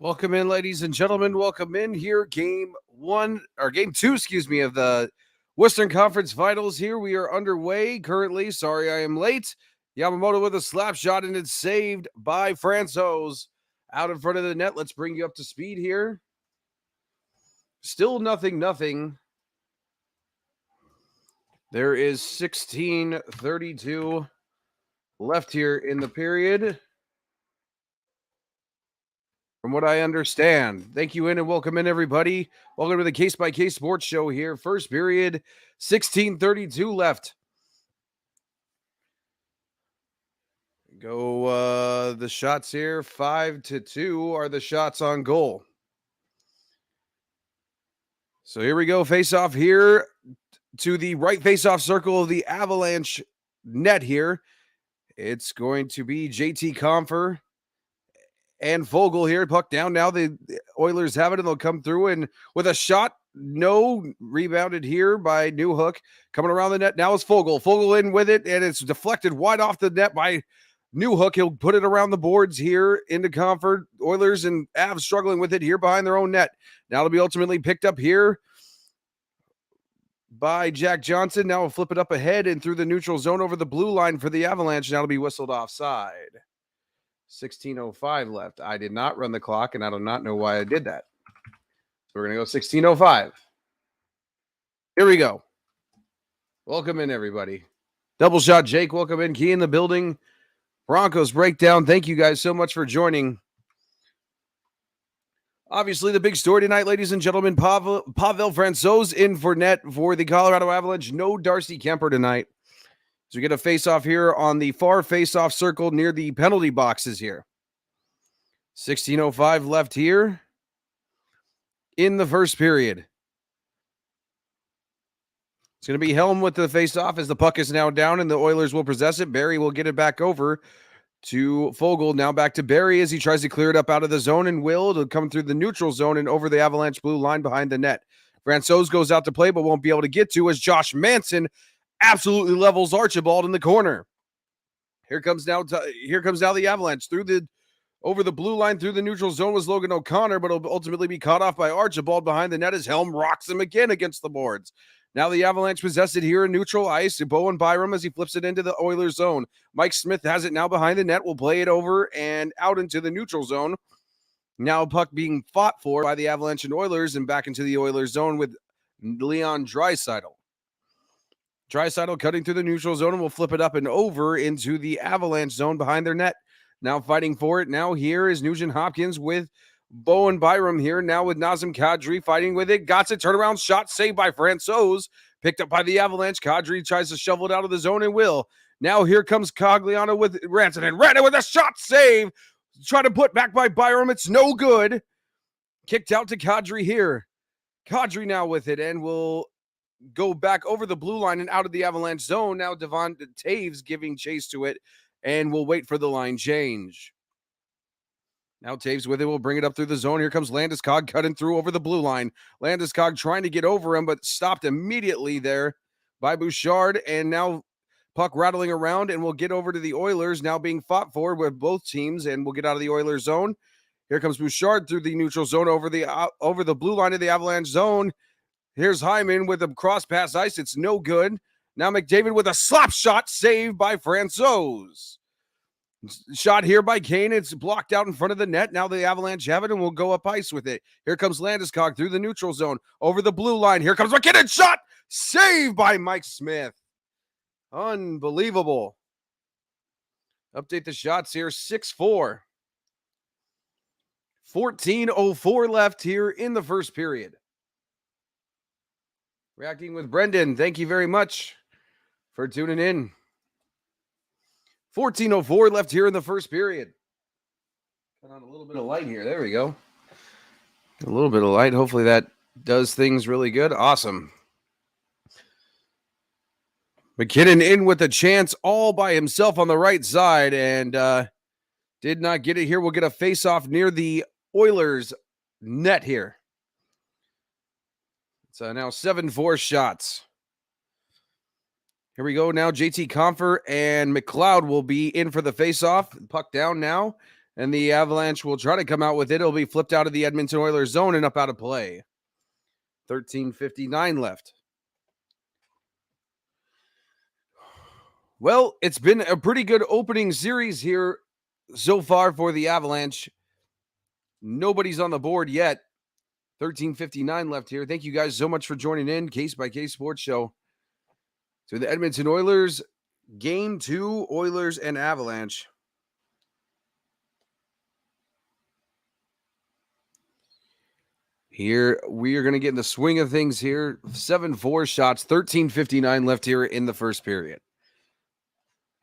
Welcome in, ladies and gentlemen. Welcome in here. Game two, of the Western Conference Finals. Here we are underway currently. Sorry, I am late. Yamamoto with a slap shot, and it's saved by Francouz out in front of the net. Let's bring you up to speed here. Still nothing. There is 16:32 left here in the period. From what I understand. Thank you and welcome in, everybody. Welcome to the Case by Case Sports Show here. First period, 16:32 left. Go the shots here. 5-2 are the shots on goal. So here we go. Face off here to the right face off circle of the Avalanche net here. It's going to be JT Compher and Fogle here. Puck down. Now the Oilers have it, and they'll come through and with a shot. No, rebounded here by Newhook. Coming around the net. Now it's Fogle. Fogle in with it, and it's deflected wide off the net by Newhook. He'll put it around the boards here into Comfort. Oilers and Avs struggling with it here behind their own net. Now it'll be ultimately picked up here by Jack Johnson. Now we'll flip it up ahead and through the neutral zone over the blue line for the Avalanche. Now it'll be whistled offside. 16:05 left. I did not run the clock, and I do not know why I did that. So we're going to go 16:05. Here we go. Welcome in, everybody. Double shot Jake, welcome in. Key in the building. Broncos breakdown. Thank you guys so much for joining. Obviously, the big story tonight, ladies and gentlemen, Pavel Francouz in for net for the Colorado Avalanche. No Darcy Kemper tonight. So we get a face-off here on the far face-off circle near the penalty boxes here. 16:05 left here in the first period. It's going to be Helm with the face-off as the puck is now down and the Oilers will possess it. Barry will get it back over to Fogle. Now back to Barry as he tries to clear it up out of the zone, and will come through the neutral zone and over the Avalanche blue line behind the net. Francouz goes out to play but won't be able to get to as Josh Manson absolutely levels Archibald in the corner. Here comes now the Avalanche over the blue line through the neutral zone was Logan O'Connor, but will ultimately be caught off by Archibald behind the net as Helm rocks him again against the boards. Now the Avalanche possess it here in neutral ice. Bowen Byram as he flips it into the Oilers zone. Mike Smith has it now behind the net. Will play it over and out into the neutral zone. Now puck being fought for by the Avalanche and Oilers and back into the Oilers zone with Leon Draisaitl. Draisaitl cutting through the neutral zone and will flip it up and over into the Avalanche zone behind their net. Now fighting for it. Now here is Nugent Hopkins with Bowen Byram here. Now with Nazem Kadri fighting with it. Got it. Turnaround shot saved by Francouz. Picked up by the Avalanche. Kadri tries to shovel it out of the zone and will. Now here comes Cogliano with Rantanen. And Rantanen with a shot save. Try to put back by Byram. It's no good. Kicked out to Kadri here. Kadri now with it and will go back over the blue line and out of the Avalanche zone. Now Devon Taves giving chase to it and we'll wait for the line change. Now Taves with it will bring it up through the zone. Here comes Landeskog cutting through over the blue line. Landeskog trying to get over him, but stopped immediately there by Bouchard. And now puck rattling around and we'll get over to the Oilers now being fought for with both teams and we'll get out of the Oilers zone. Here comes Bouchard through the neutral zone over the blue line of the Avalanche zone. Here's Hyman with a cross pass ice. It's no good. Now McDavid with a slap shot saved by Francouz. Shot here by Kane. It's blocked out in front of the net. Now the Avalanche have it and will go up ice with it. Here comes Landeskog through the neutral zone over the blue line. Here comes McKinnon. Shot saved by Mike Smith. Unbelievable. Update the shots here. 6-4. 14:04 left here in the first period. Reacting with Brendan. Thank you very much for tuning in. 14:04 left here in the first period. Got on a little bit of light here. There we go. A little bit of light. Hopefully that does things really good. Awesome. McKinnon in with a chance all by himself on the right side and did not get it here. We'll get a face-off near the Oilers net here. So now 7-4 shots. Here we go now. JT Compher and McLeod will be in for the faceoff. Puck down now. And the Avalanche will try to come out with it. It'll be flipped out of the Edmonton Oilers zone and up out of play. 13:59 left. Well, it's been a pretty good opening series here so far for the Avalanche. Nobody's on the board yet. 13:59 left here. Thank you guys so much for joining in. Case by Case Sports Show. To the Edmonton Oilers, Game 2, Oilers and Avalanche. Here, we are going to get in the swing of things here. 7-4 shots, 13:59 left here in the first period.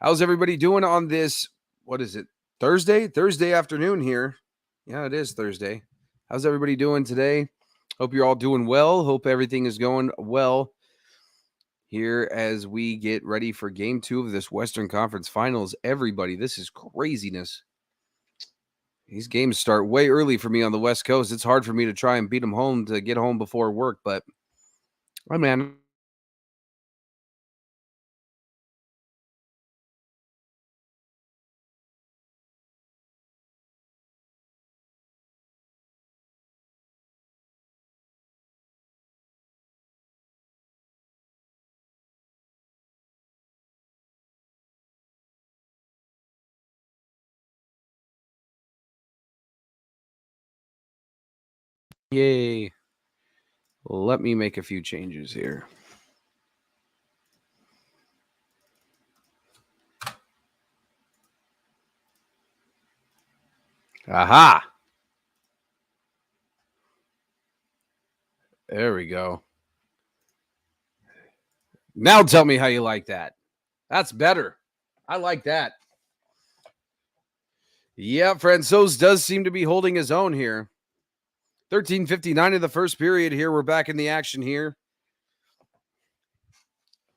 How's everybody doing on this, what is it, Thursday? Thursday afternoon here. Yeah, it is Thursday. How's everybody doing today? Hope you're all doing well. Hope everything is going well here as we get ready for Game 2 of this Western Conference Finals. Everybody, this is craziness. These games start way early for me on the West Coast. It's hard for me to try and beat them home to get home before work, but my man. Yay. Let me make a few changes here. Aha. There we go. Now tell me how you like that. That's better. I like that. Yeah, Francouz does seem to be holding his own here. 13:59 in the first period here. We're back in the action here.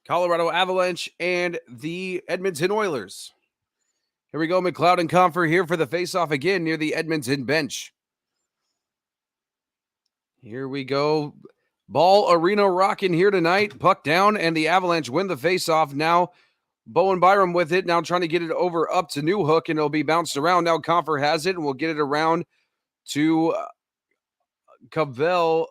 Colorado Avalanche and the Edmonton Oilers. Here we go. McLeod and Comfer here for the faceoff again near the Edmonton bench. Here we go. Ball arena rocking here tonight. Puck down, and the Avalanche win the faceoff. Now, Bowen Byram with it. Now trying to get it over up to Newhook, and it'll be bounced around. Now Comfer has it, and we'll get it around to Cavell.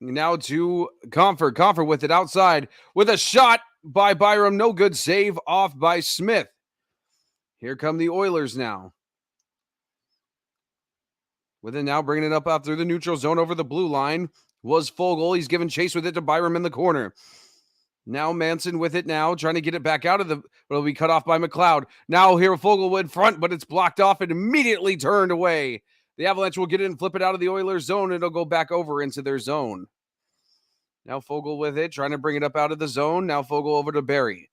Now to Comfer. Comfer with it outside with a shot by Byram. No good, save off by Smith. Here come the Oilers now. With it now, bringing it up out through the neutral zone over the blue line was Fogle. He's given chase with it to Byram in the corner. Now Manson with it now, trying to get it back out of the, but it'll be cut off by McLeod. Now here Fogle in front, but it's blocked off and immediately turned away. The Avalanche will get it and flip it out of the Oilers zone, and it'll go back over into their zone. Now Fogle with it, trying to bring it up out of the zone. Now Fogle over to Barry.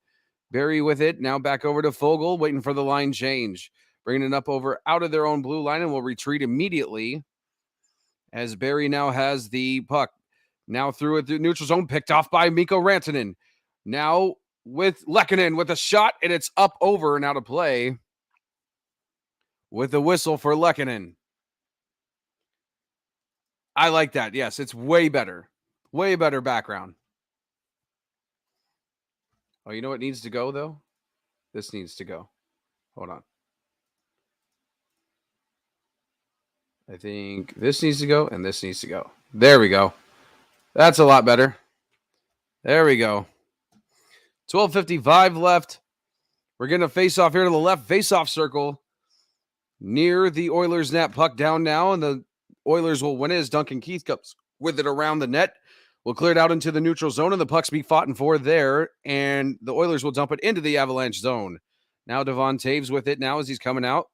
Barry with it, now back over to Fogle, waiting for the line change. Bringing it up over out of their own blue line, and will retreat immediately as Barry now has the puck. Now through it, the neutral zone, picked off by Mikko Rantanen. Now with Lehkonen with a shot, and it's up over and out of play with a whistle for Lehkonen. I like that. Yes, it's way better. Way better background. Oh, you know what needs to go, though? This needs to go. Hold on. I think this needs to go, and this needs to go. There we go. That's a lot better. There we go. 12:55 left. We're getting a face-off here to the left face-off circle near the Oilers net. Puck down now, and the Oilers will win it as Duncan Keith comes with it around the net. We'll clear it out into the neutral zone, and the puck's be fought for there, and the Oilers will dump it into the Avalanche zone. Now Devon Taves with it now as he's coming out.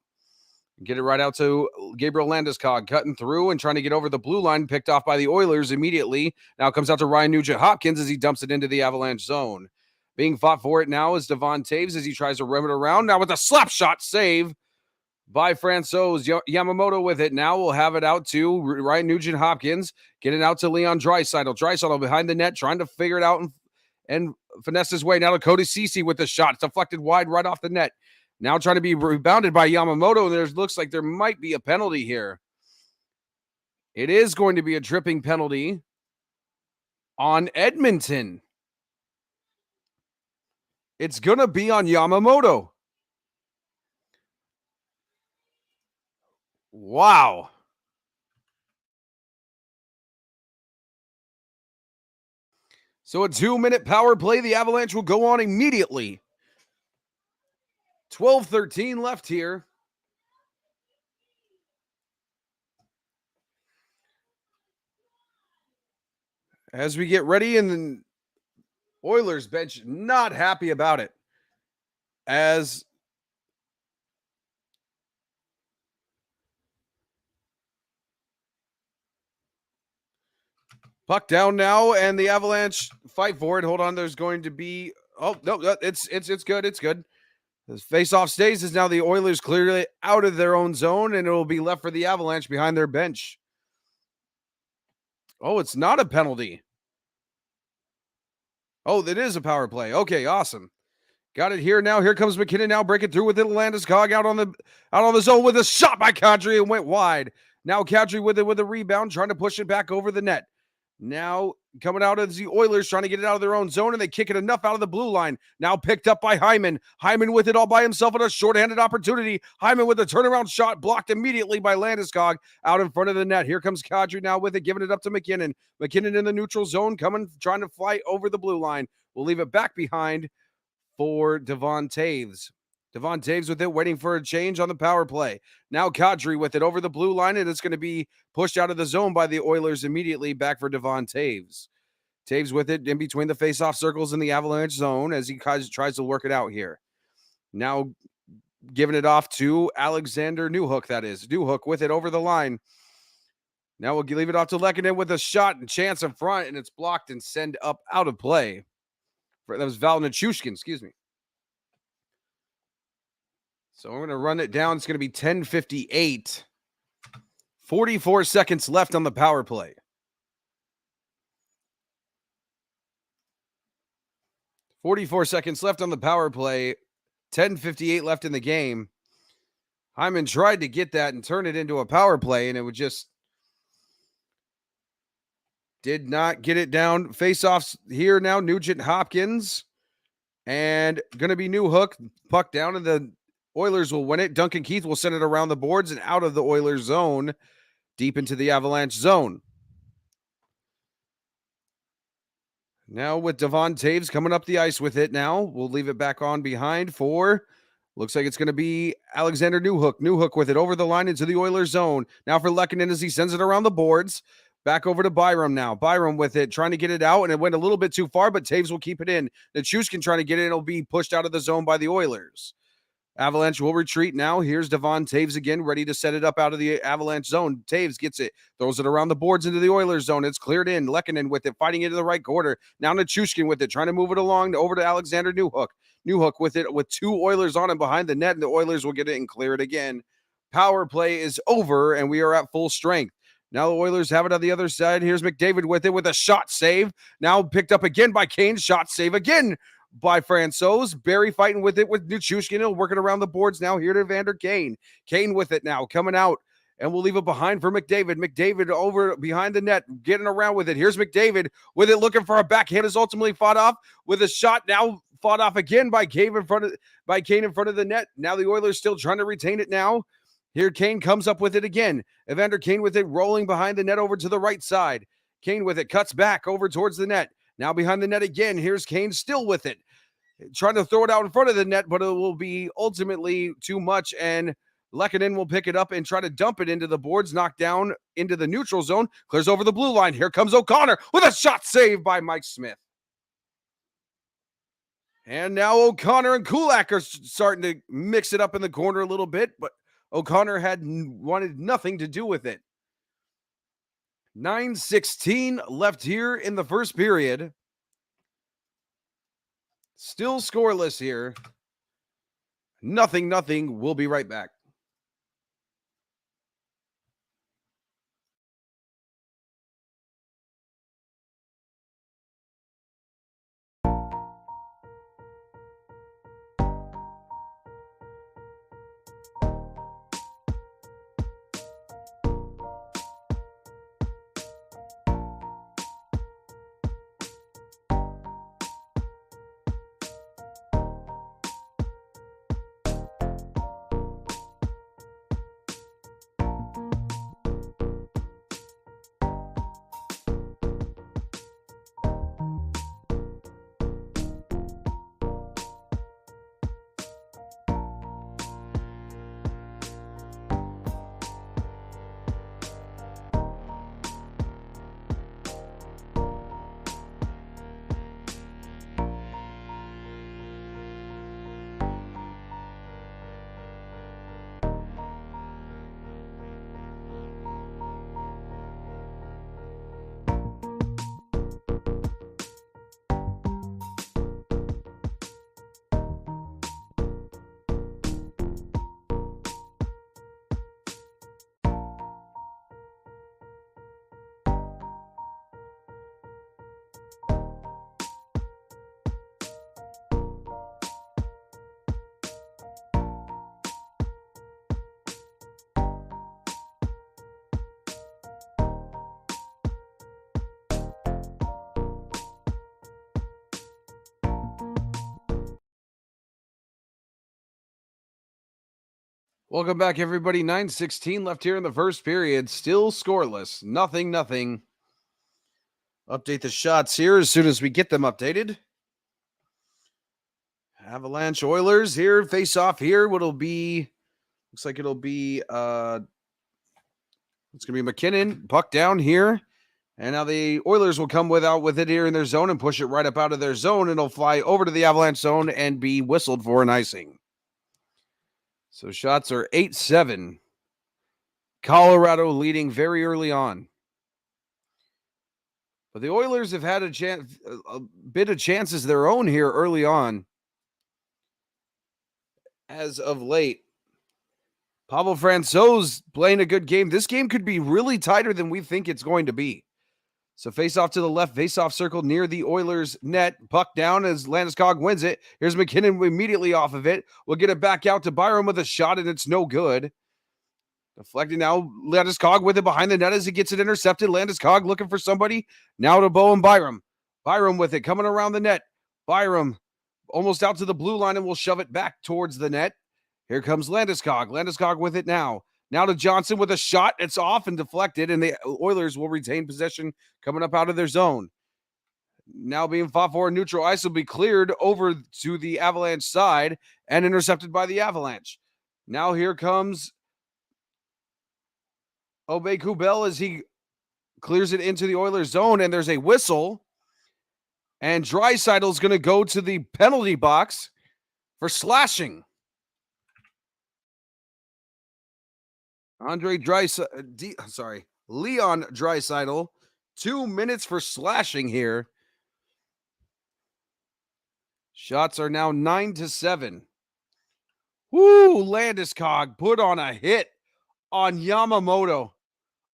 Get it right out to Gabriel Landeskog, cutting through and trying to get over the blue line, picked off by the Oilers immediately. Now comes out to Ryan Nugent-Hopkins as he dumps it into the Avalanche zone. Being fought for it now is Devon Taves as he tries to rim it around. Now with a slap shot save by Francouz. Yamamoto with it. Now we'll have it out to Ryan Nugent-Hopkins. Get it out to Leon Draisaitl. Draisaitl behind the net, trying to figure it out and finesse his way. Now to Cody Ceci with the shot. It's deflected wide right off the net. Now trying to be rebounded by Yamamoto, and there looks like there might be a penalty here. It is going to be a tripping penalty on Edmonton. It's going to be on Yamamoto. Wow. So a 2-minute power play. The Avalanche will go on immediately. 12:13 left here. As we get ready, and the Oilers bench not happy about it. As puck down now, and the Avalanche fight for it. Hold on, there's going to be no, it's good. It's good. This face-off stays as now the Oilers clearly out of their own zone, and it will be left for the Avalanche behind their bench. Oh, it's not a penalty. Oh, that is a power play. Okay, awesome. Got it here now. Here comes McKinnon now breaking through with it. Landeskog out on the zone with a shot by Kadri and went wide. Now Kadri with a rebound, trying to push it back over the net. Now coming out as the Oilers trying to get it out of their own zone, and they kick it enough out of the blue line. Now picked up by Hyman. Hyman with it all by himself at a shorthanded opportunity. Hyman with a turnaround shot blocked immediately by Landeskog out in front of the net. Here comes Kadri now with it, giving it up to McKinnon. McKinnon in the neutral zone, trying to fly over the blue line. We'll leave it back behind for Devon Taves. Devon Taves with it, waiting for a change on the power play. Now Kadri with it over the blue line, and it's going to be pushed out of the zone by the Oilers immediately. Back for Devon Taves. Taves with it in between the face-off circles in the Avalanche zone as he tries to work it out here. Now giving it off to Alexander Newhook, that is. Newhook with it over the line. Now we'll leave it off to Lehkonen with a shot and chance in front, and it's blocked and send up out of play. That was Val Nichushkin, excuse me. So we're going to run it down. It's going to be 10:58. 44 seconds left on the power play. 44 seconds left on the power play. 10:58 left in the game. Hyman tried to get that and turn it into a power play, and it would just did not get it down. Face-offs here now. Nugent Hopkins. And going to be Newhook. Puck down, and the Oilers will win it. Duncan Keith will send it around the boards and out of the Oilers zone, deep into the Avalanche zone. Now with Devon Taves coming up the ice with it now. We'll leave it back on behind for, looks like it's going to be Alexander Newhook. Newhook with it over the line into the Oilers zone. Now for Lehkonen as he sends it around the boards. Back over to Byram now. Byram with it, trying to get it out, and it went a little bit too far, but Taves will keep it in. Nichushkin trying to get it, and it'll be pushed out of the zone by the Oilers. Avalanche will retreat now. Here's Devon Taves again, ready to set it up out of the Avalanche zone. Taves gets it, throws it around the boards into the Oilers zone. It's cleared in. Lehkonen with it, fighting into the right quarter. Now Nichushkin with it, trying to move it along over to Alexander Newhook. Newhook with it, with two Oilers on him behind the net, and the Oilers will get it and clear it again. Power play is over, and we are at full strength. Now the Oilers have it on the other side. Here's McDavid with it with a shot save. Now picked up again by Kane. Shot save again by Francouz. Barry fighting with it with Nichushkin. Working around the boards now here to Evander Kane. Kane with it now, coming out. And we'll leave it behind for McDavid. McDavid over behind the net, getting around with it. Here's McDavid with it, looking for a backhand. Is ultimately fought off with a shot. Now fought off again by Kane in front of the net. Now the Oilers still trying to retain it now. Here Kane comes up with it again. Evander Kane with it, rolling behind the net over to the right side. Kane with it, cuts back over towards the net. Now behind the net again. Here's Kane still with it, trying to throw it out in front of the net, but it will be ultimately too much, and Lehkonen will pick it up and try to dump it into the boards, knocked down into the neutral zone, clears over the blue line. Here comes O'Connor with a shot saved by Mike Smith. And now O'Connor and Kulak are starting to mix it up in the corner a little bit, but O'Connor wanted nothing to do with it. 9:16 left here in the first period. Still scoreless here. 0-0. We'll be right back. Welcome back, everybody. 9:16 left here in the first period. Still scoreless. Nothing. Update the shots here as soon as we get them updated. Avalanche Oilers here. Face off here. What'll be, looks like it'll be, it's going to be McKinnon. Puck down here. And now the Oilers will come with it here in their zone and push it right up out of their zone. And it'll fly over to the Avalanche zone and be whistled for an icing. So shots are 8-7. Colorado leading very early on. But the Oilers have had a bit of chances their own here early on. As of late, Pavel Francouz playing a good game. This game could be really tighter than we think it's going to be. So face off to the left, face off circle near the Oilers net. Puck down as Landeskog wins it. Here's McKinnon immediately off of it. We'll get it back out to Byram with a shot, and it's no good. Deflecting now, Landeskog with it behind the net as he gets it intercepted. Landeskog looking for somebody. Now to Bo and Byram. Byram with it, coming around the net. Byram almost out to the blue line and will shove it back towards the net. Here comes Landeskog. Landeskog with it now. Now to Johnson with a shot. It's off and deflected, and the Oilers will retain possession coming up out of their zone. Now being fought for, neutral ice will be cleared over to the Avalanche side and intercepted by the Avalanche. Now here comes Obey Kubel as he clears it into the Oilers zone, and there's a whistle. And Draisaitl's going to go to the penalty box for slashing. Leon Draisaitl, 2 minutes for slashing here. Shots are now 9-7. Woo, Landeskog put on a hit on Yamamoto.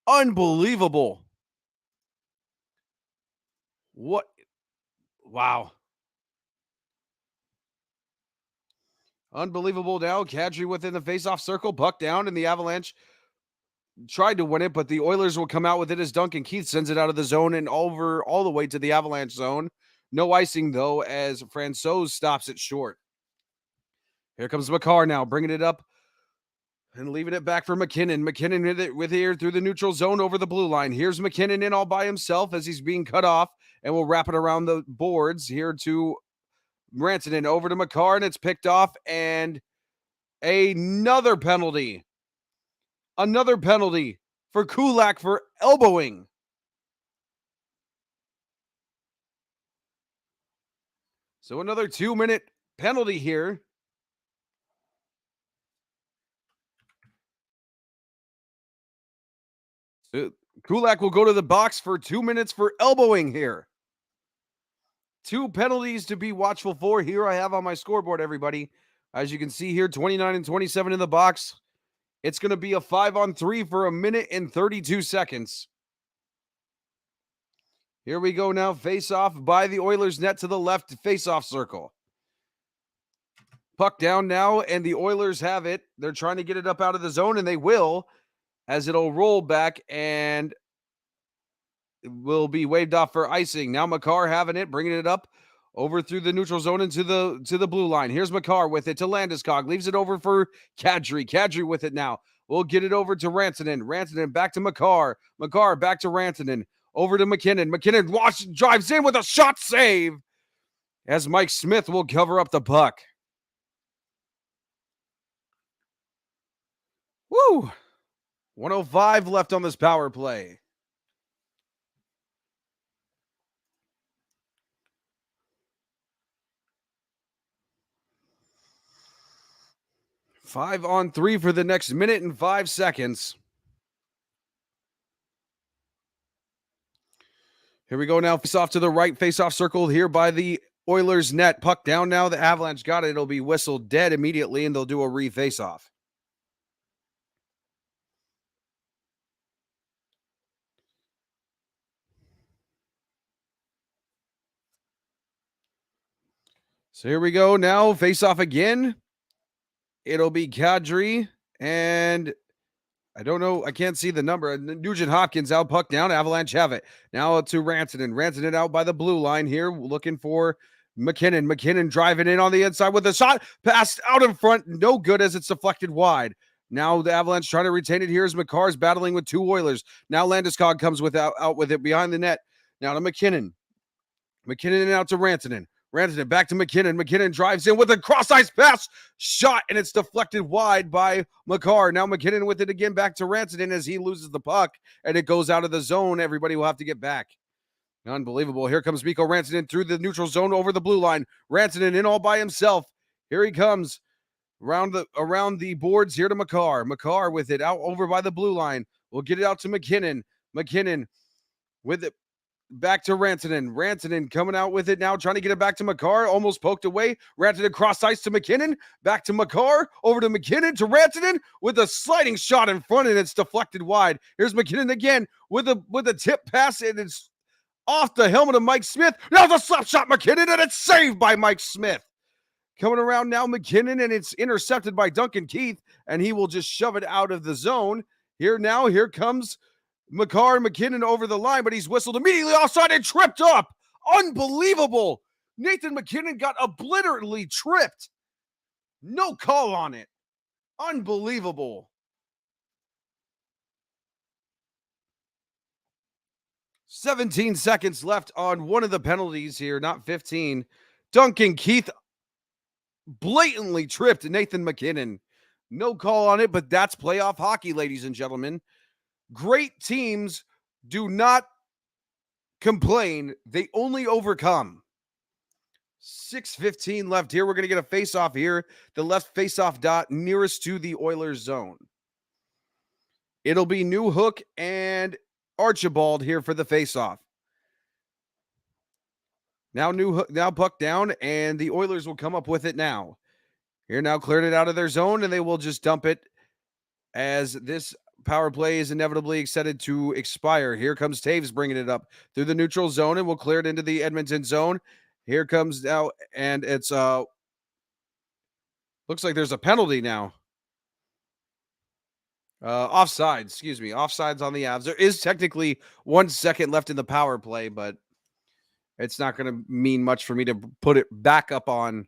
Unbelievable. What? Wow. Unbelievable now. Kadri within the faceoff circle. Puck down, and the Avalanche tried to win it, but the Oilers will come out with it as Duncan Keith sends it out of the zone and over all the way to the Avalanche zone. No icing, though, as Francouz stops it short. Here comes Makar now, bringing it up and leaving it back for McKinnon. McKinnon with here through the neutral zone over the blue line. Here's McKinnon in all by himself as he's being cut off, and we'll wrap it around the boards here to Rantanen over to Makar, and it's picked off, and another penalty. Another penalty for Kulak for elbowing. So another 2-minute penalty here. So Kulak will go to the box for 2 minutes for elbowing here. 2 penalties to be watchful for. Here I have on my scoreboard, everybody. As you can see here, 29 and 27 in the box. It's going to be a 5-on-3 for 1 minute and 32 seconds. Here we go now. Face off by the Oilers net to the left, face off circle. Puck down now, and the Oilers have it. They're trying to get it up out of the zone, and they will, as it'll roll back and will be waved off for icing. Now Makar having it, bringing it up over through the neutral zone into the blue line. Here's Makar with it to Landeskog. Leaves it over for Kadri. Kadri with it now. We'll get it over to Rantanen. Rantanen back to Makar. Makar back to Rantanen. Over to McKinnon. McKinnon drives in with a shot save as Mike Smith will cover up the puck. Woo! 105 left on this power play. Five on three for the next minute and 5 seconds. Here we go now. Face off to the right. Face off circle here by the Oilers net. Puck down now. The Avalanche got it. It'll be whistled dead immediately, and they'll do a re-face off. So here we go now. Face off again. It'll be Kadri, and I don't know. I can't see the number. Nugent Hopkins out, puck down. Avalanche have it. Now to Rantanen. Rantanen out by the blue line here, looking for McKinnon. McKinnon driving in on the inside with a shot. Passed out in front. No good as it's deflected wide. Now the Avalanche trying to retain it here as McCarr's battling with two Oilers. Now Landeskog comes out with it behind the net. Now to McKinnon. McKinnon out to Rantanen. Rantanen back to McKinnon. McKinnon drives in with a cross-ice pass shot, and it's deflected wide by McCarr. Now McKinnon with it again back to Rantanen as he loses the puck, and it goes out of the zone. Everybody will have to get back. Unbelievable. Here comes Mikko Rantanen through the neutral zone over the blue line. Rantanen in all by himself. Here he comes around the boards here to McCarr. McCarr with it out over by the blue line. We'll get it out to McKinnon. McKinnon with it back to Rantanen. Rantanen coming out with it now, trying to get it back to McCarr. Almost poked away. Rantanen cross ice to McKinnon. Back to McCarr. Over to McKinnon to Rantanen with a sliding shot in front, and it's deflected wide. Here's McKinnon again with a tip pass, and it's off the helmet of Mike Smith. Now the slap shot McKinnon, and it's saved by Mike Smith. Coming around now, McKinnon, and it's intercepted by Duncan Keith, and he will just shove it out of the zone. Here comes McCarr and McKinnon over the line, but he's whistled immediately offside and tripped up. Unbelievable. Nathan McKinnon got obliterately tripped. No call on it. Unbelievable. 17 seconds left on one of the penalties here, not 15. Duncan Keith blatantly tripped Nathan McKinnon. No call on it, but that's playoff hockey, ladies and gentlemen. Great teams do not complain. They only overcome. 6:15 left here. We're going to get a face-off here. The left face-off dot nearest to the Oilers zone. It'll be Newhook and Archibald here for the face-off. Now puck down, and the Oilers will come up with it now. Here now cleared it out of their zone, and they will just dump it as this power play is inevitably set to expire. Here comes Taves bringing it up through the neutral zone, and we'll clear it into the Edmonton zone. Here comes now, and it's looks like there's a penalty now. Offsides, excuse me. Offsides on the Avs. There is technically 1 second left in the power play, but it's not going to mean much for me to put it back up on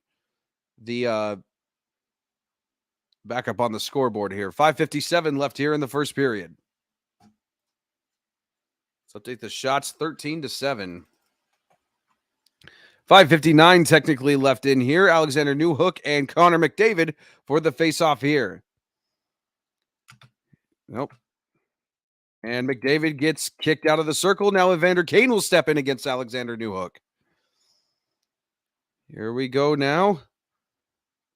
the scoreboard here. 5:57 left here in the first period. Let's update the shots. 13-7. 5:59 technically left in here. Alexander Newhook and Connor McDavid for the face-off here. Nope. And McDavid gets kicked out of the circle. Now Evander Kane will step in against Alexander Newhook. Here we go now.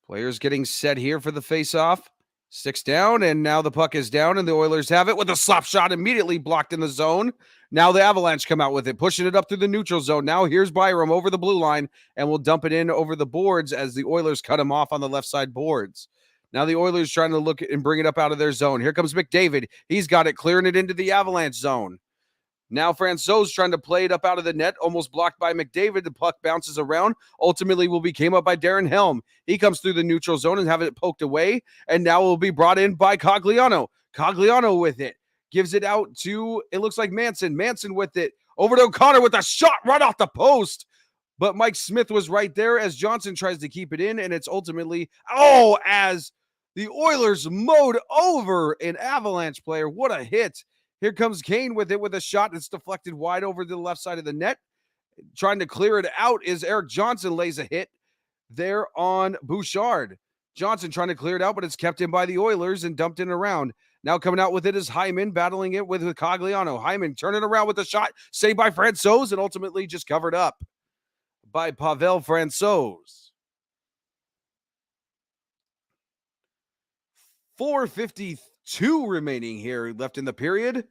Players getting set here for the face-off. 6 down, and now the puck is down, and the Oilers have it with a slap shot immediately blocked in the zone. Now the Avalanche come out with it, pushing it up through the neutral zone. Now here's Byram over the blue line, and we'll dump it in over the boards as the Oilers cut him off on the left side boards. Now the Oilers trying to look and bring it up out of their zone. Here comes McDavid. He's got it, clearing it into the Avalanche zone. Now Francouz trying to play it up out of the net, almost blocked by McDavid. The puck bounces around. Ultimately will be came up by Darren Helm. He comes through the neutral zone and have it poked away, and now will be brought in by Cogliano. Cogliano with it. Gives it out to, it looks like Manson. Manson with it. Over to O'Connor with a shot right off the post. But Mike Smith was right there as Johnson tries to keep it in, and it's ultimately, as the Oilers mowed over an Avalanche player. What a hit. Here comes Kane with it with a shot that's deflected wide over to the left side of the net. Trying to clear it out is Eric Johnson lays a hit there on Bouchard. Johnson trying to clear it out, but it's kept in by the Oilers and dumped in around. Now coming out with it is Hyman, battling it with Cogliano. Hyman turning around with a shot, saved by Francouz, and ultimately just covered up by Pavel Francouz. 4:52 remaining here left in the period.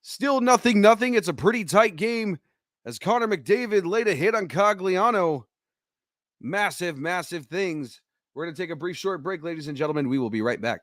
Still nothing. It's a pretty tight game as Connor McDavid laid a hit on Cogliano. Massive, massive things. We're going to take a brief short break, ladies and gentlemen. We will be right back.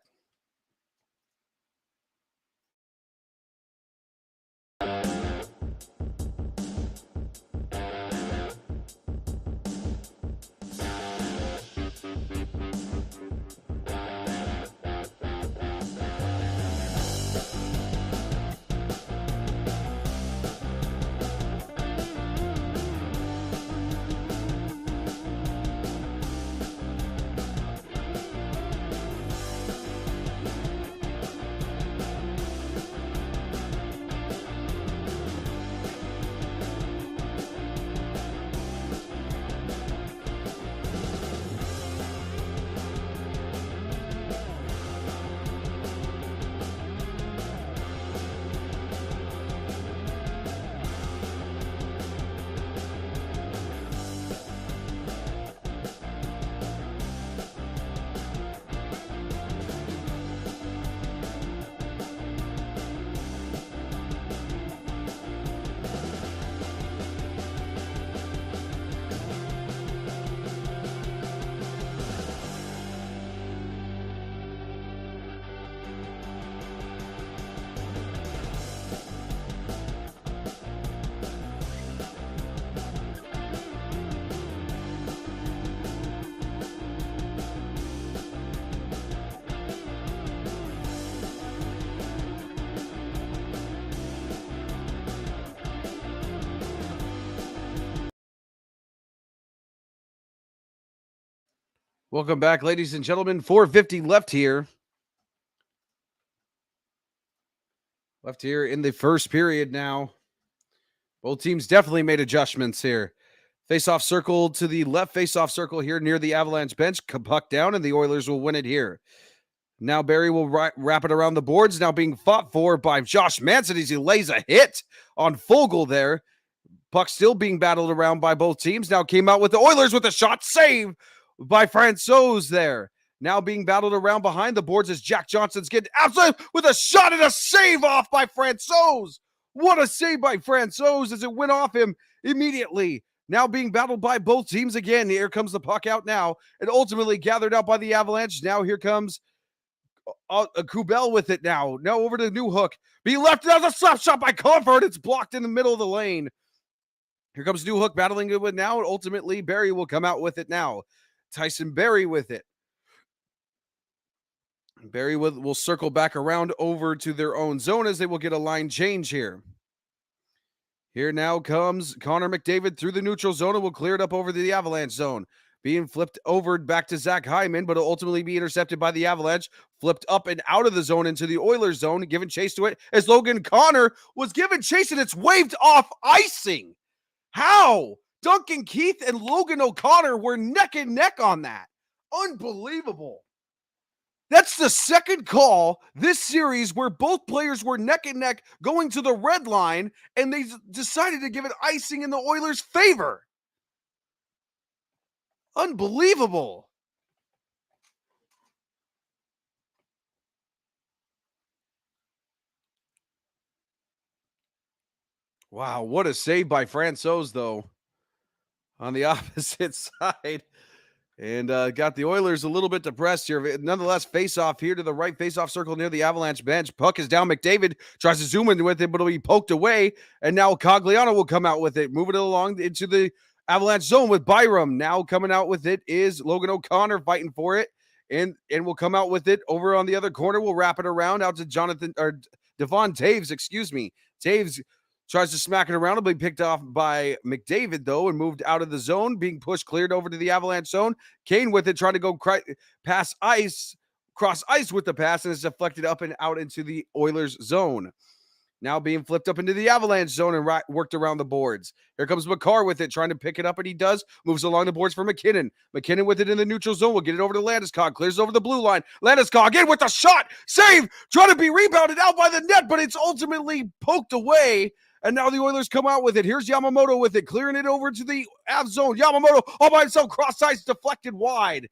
Welcome back, ladies and gentlemen. 4:50 left here. Left here in the first period now. Both teams definitely made adjustments here. Face-off circle to the left, face-off circle here near the Avalanche bench. Puck down, and the Oilers will win it here. Now Barry will wrap it around the boards, now being fought for by Josh Manson as he lays a hit on Fogle there. Puck still being battled around by both teams. Now came out with the Oilers with a shot save by Francouz there. Now being battled around behind the boards as Jack Johnson's getting absolutely with a shot and a save off by Francouz. What a save by Francouz as it went off him immediately. Now being battled by both teams again. Here comes the puck out now and ultimately gathered out by the Avalanche. Now here comes Kubel with it now. Now over to New Hook. Being left. There's a slap shot by Comfort. It's blocked in the middle of the lane. Here comes New Hook battling it with now. Ultimately, Barry will come out with it now. Tyson Barry with it. Barry will circle back around over to their own zone as they will get a line change here. Here now comes Connor McDavid through the neutral zone and will clear it up over to the Avalanche zone. Being flipped over back to Zach Hyman, but will ultimately be intercepted by the Avalanche. Flipped up and out of the zone into the Oilers zone, given chase to it as Logan Connor was given chase and it's waved off icing. How? Duncan Keith and Logan O'Connor were neck and neck on that. Unbelievable. That's the second call this series where both players were neck and neck going to the red line, and they decided to give it icing in the Oilers' favor. Unbelievable. Wow, what a save by Francouz, though, on the opposite side. And got the Oilers a little bit depressed here. Nonetheless, face-off here to the right, face-off circle near the Avalanche bench. Puck is down. McDavid tries to zoom in with it, but it'll be poked away. And now Cogliano will come out with it, moving it along into the Avalanche zone with Byram. Now coming out with it is Logan O'Connor fighting for it. And will come out with it over on the other corner. We'll wrap it around out to Devon Taves, excuse me. Taves tries to smack it around. It'll be picked off by McDavid, though, and moved out of the zone, being pushed, cleared over to the Avalanche zone. Kane with it, trying to go cross ice with the pass, and it's deflected up and out into the Oilers zone. Now being flipped up into the Avalanche zone and worked around the boards. Here comes McCarr with it, trying to pick it up, and he does. Moves along the boards for McKinnon. McKinnon with it in the neutral zone. Will get it over to Landeskog. Clears over the blue line. Landeskog in with a shot. Save. Trying to be rebounded out by the net, but it's ultimately poked away. And now the Oilers come out with it. Here's Yamamoto with it, clearing it over to the Av zone. Yamamoto all by himself, cross ice, deflected wide.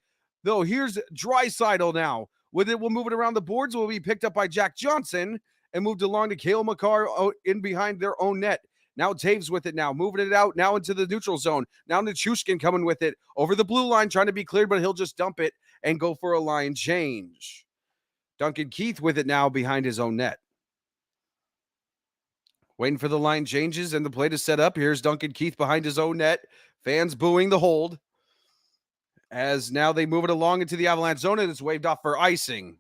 Though here's Draisaitl now. With it, we'll move it around the boards. Will be picked up by Jack Johnson and moved along to Cale Makar in behind their own net. Now Taves with it now, moving it out now into the neutral zone. Now Nichushkin coming with it over the blue line, trying to be cleared, but he'll just dump it and go for a line change. Duncan Keith with it now behind his own net. Waiting for the line changes and the play to set up. Here's Duncan Keith behind his own net. Fans booing the hold. As now they move it along into the Avalanche zone and it's waved off for icing.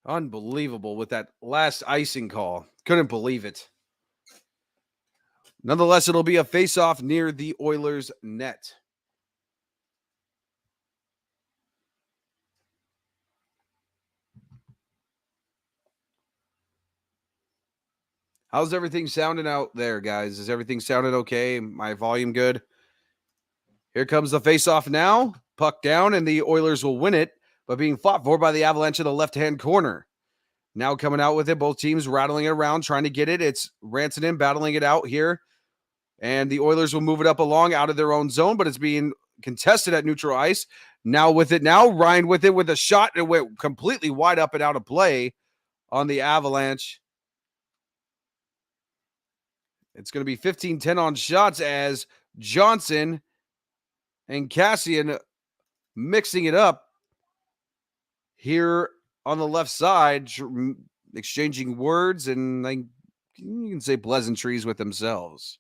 Unbelievable with that last icing call. Couldn't believe it. Nonetheless, it'll be a face-off near the Oilers' net. How's everything sounding out there, guys? Is everything sounding okay? My volume good? Here comes the face-off now. Puck down, and the Oilers will win it, but being fought for by the Avalanche in the left-hand corner. Now coming out with it, both teams rattling it around, trying to get it. It's Rantanen battling it out here, and the Oilers will move it up along out of their own zone, but it's being contested at neutral ice. Now with it now, Ryan with it with a shot. It went completely wide up and out of play on the Avalanche. It's going to be 15-10 on shots as Johnson and Cassian mixing it up here on the left side, exchanging words and you can say pleasantries with themselves.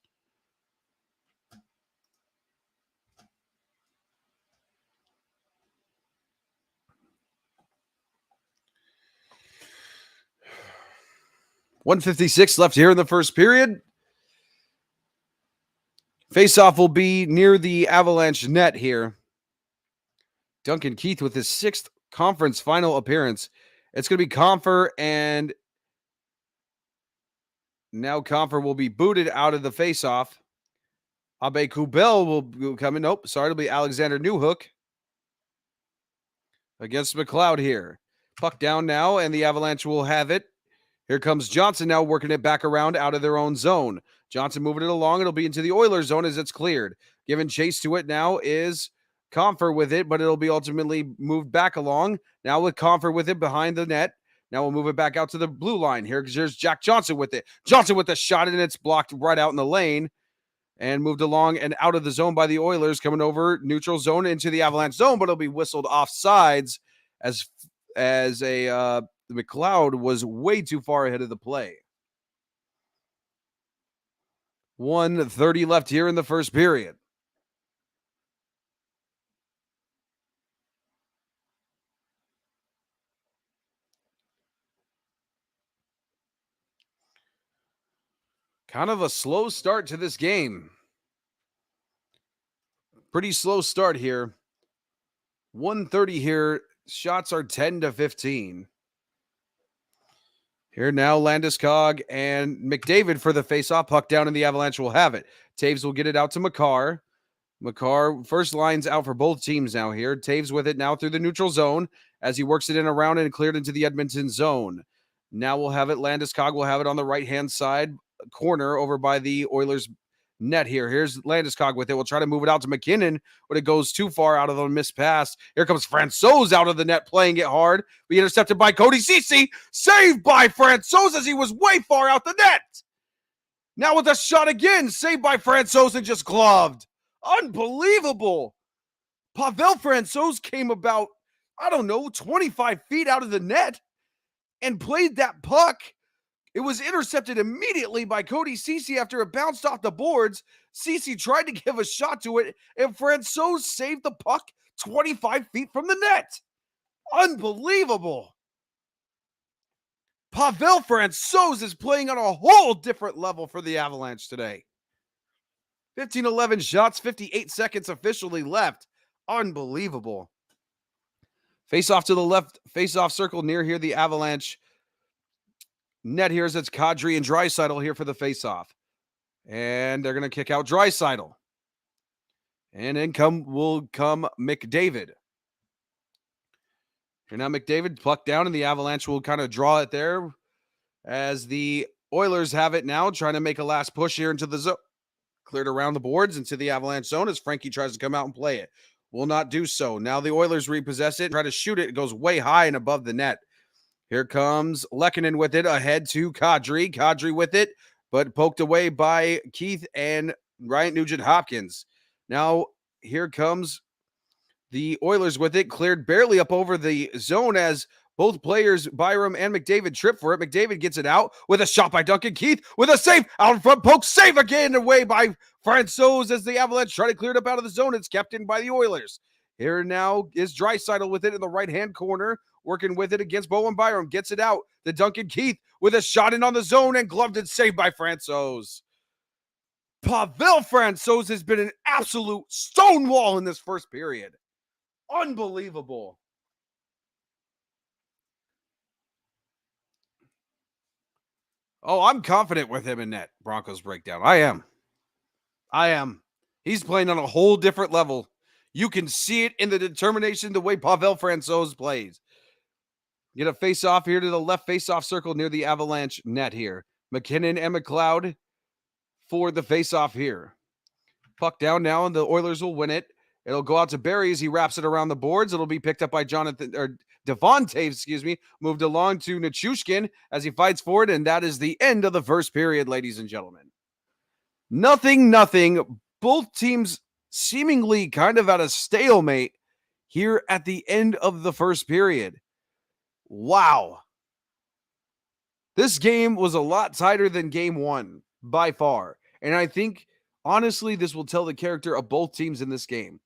.156 left here in the first period. Face-off will be near the Avalanche net here. Duncan Keith with his 6th conference final appearance. It's going to be Confer, and now Confer will be booted out of the faceoff. Abe Kubel will come in. Nope, sorry, it'll be Alexander Newhook against McLeod here. Puck down now, and the Avalanche will have it. Here comes Johnson now working it back around out of their own zone. Johnson moving it along. It'll be into the Oilers zone as it's cleared. Giving chase to it now is Confer with it, but it'll be ultimately moved back along. Now with Confer with it behind the net. Now we'll move it back out to the blue line here because there's Jack Johnson with it. Johnson with the shot, and it's blocked right out in the lane and moved along and out of the zone by the Oilers, coming over neutral zone into the Avalanche zone, but it'll be whistled offsides as McLeod was way too far ahead of the play. 1:30 left here in the first period. Kind of a slow start to this game. Pretty slow start here. 1:30 here. Shots are 10-15. Here now, Landeskog and McDavid for the faceoff. Puck down, and the Avalanche will have it. Taves will get it out to Makar. Makar, first line's out for both teams now here. Taves with it now through the neutral zone as he works it in around and cleared into the Edmonton zone. Now we'll have it. Landeskog will have it on the right-hand side corner over by the Oilers net here. Here's Landeskog with it. We'll try to move it out to McKinnon, but it goes too far out of the missed pass. Here comes Francouz out of the net, playing it hard. Be intercepted by Cody Ceci. Saved by Francouz as he was way far out the net. Now with a shot again, saved by Francouz and just gloved. Unbelievable. Pavel Francouz came about, 25 feet out of the net and played that puck. It was intercepted immediately by Cody Ceci after it bounced off the boards. Ceci tried to give a shot to it, and Francouz saved the puck 25 feet from the net. Unbelievable. Pavel Francouz is playing on a whole different level for the Avalanche today. 15-11 shots, 58 seconds officially left. Unbelievable. Face off to the left, face off circle near here, the Avalanche net here as it's Kadri and Draisaitl here for the face-off. And they're going to kick out Draisaitl. And in will come McDavid. Here now McDavid plucked down, and the Avalanche will kind of draw it there as the Oilers have it now, trying to make a last push here into the zone. Cleared around the boards into the Avalanche zone as Frankie tries to come out and play it. Will not do so. Now the Oilers repossess it, try to shoot it. It goes way high and above the net. Here comes Lehkonen with it ahead to Kadri. Kadri with it, but poked away by Keith and Ryan Nugent-Hopkins. Now here comes the Oilers with it, cleared barely up over the zone as both players, Byram and McDavid, trip for it. McDavid gets it out with a shot by Duncan Keith with a save out in front. Poke save again away by Francouz as the Avalanche try to clear it up out of the zone. It's kept in by the Oilers. Here now is Draisaitl with it in the right-hand corner, working with it against Bowen Byram. Gets it out to Duncan Keith with a shot in on the zone and gloved and saved by Francouz. Pavel Francouz has been an absolute stonewall in this first period. Unbelievable. Oh, I'm confident with him in net. Broncos breakdown. I am. He's playing on a whole different level. You can see it in the determination, the way Pavel Francouz plays. Get a face-off here to the left face-off circle near the Avalanche net here. McKinnon and McLeod for the face-off here. Puck down now, and the Oilers will win it. It'll go out to Barry as he wraps it around the boards. It'll be picked up by Devon Taves, moved along to Nichushkin as he fights for it, and that is the end of the first period, ladies and gentlemen. Nothing. Both teams seemingly kind of at a stalemate here at the end of the first period. Wow. This game was a lot tighter than game one, by far. And I think, honestly, this will tell the character of both teams in this game.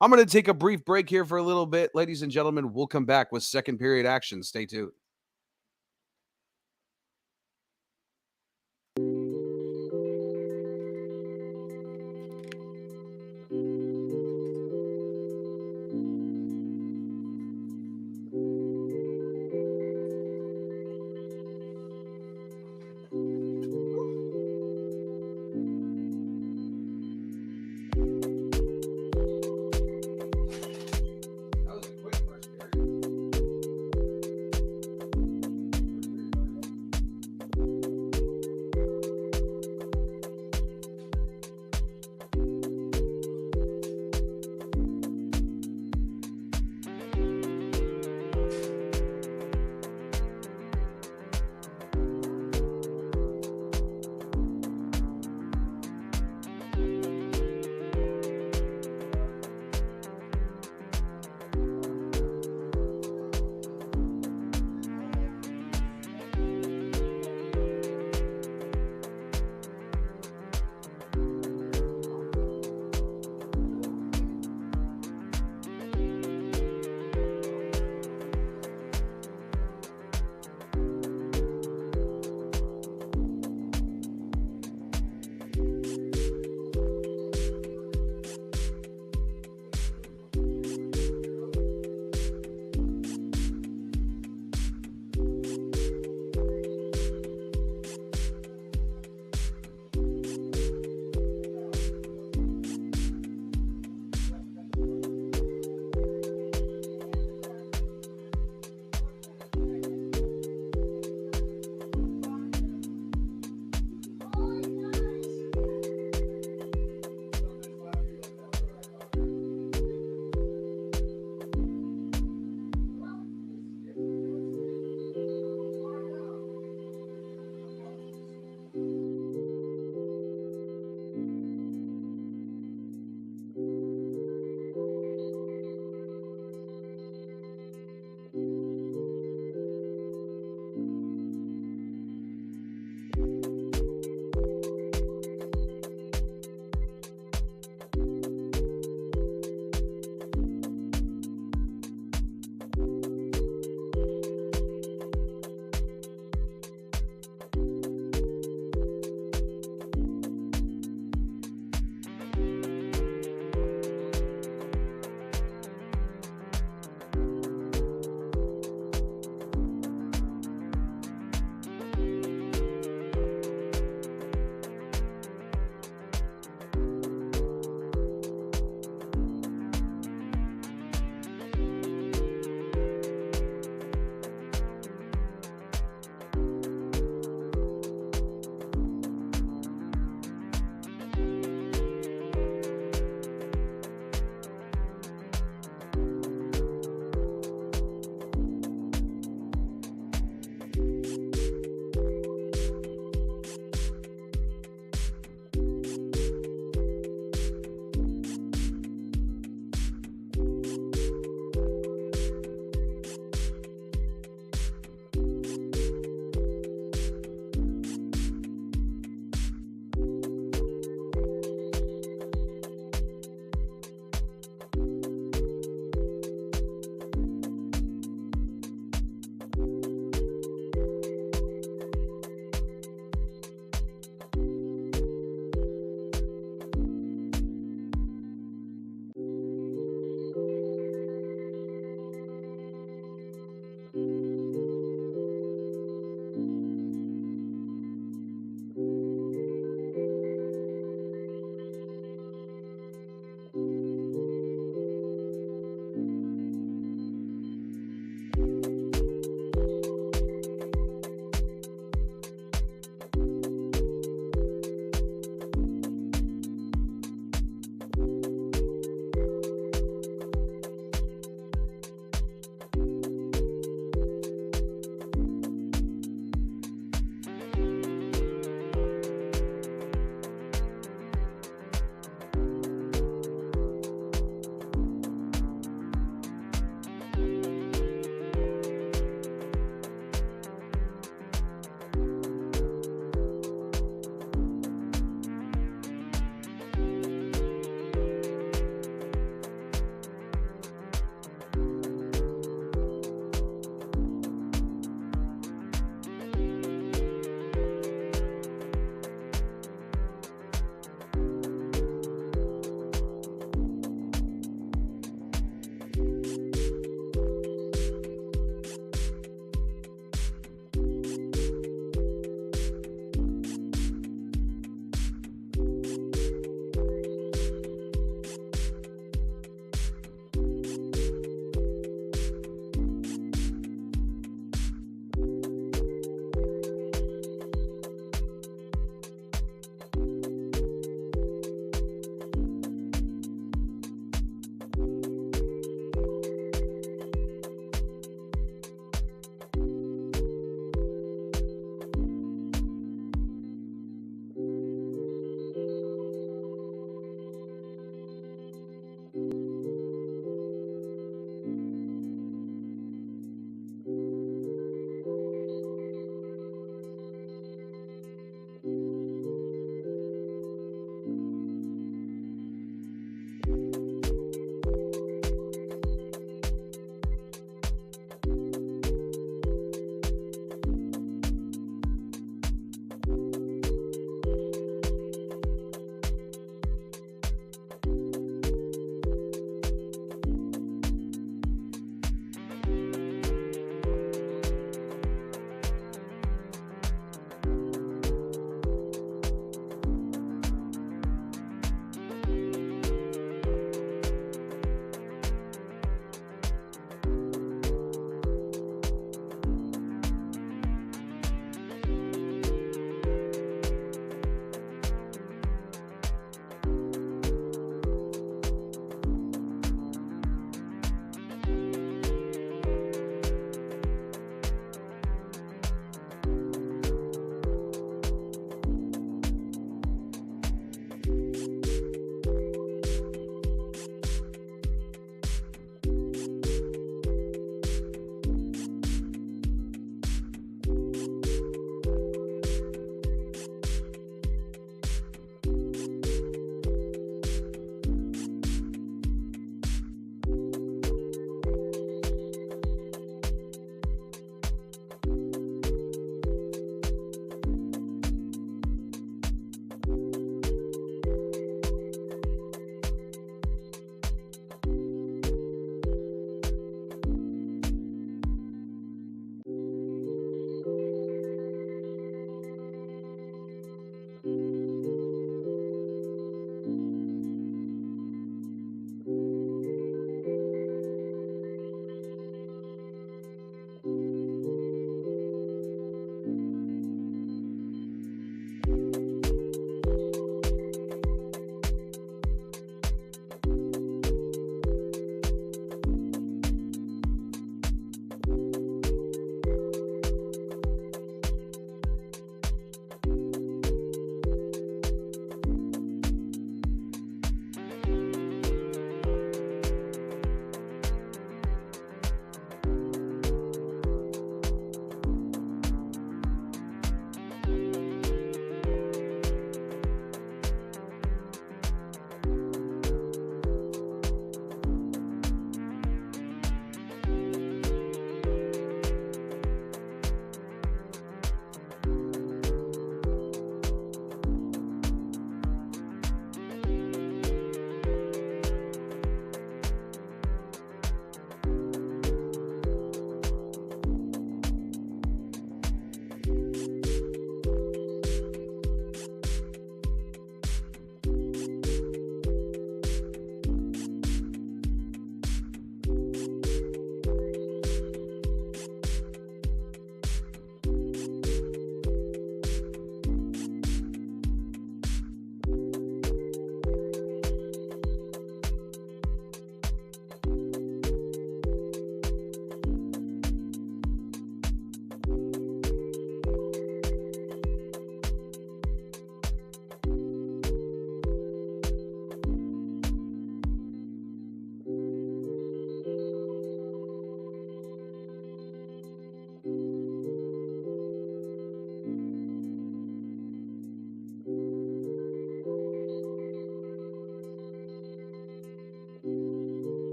I'm going to take a brief break here for a little bit. Ladies and gentlemen, we'll come back with second period action. Stay tuned.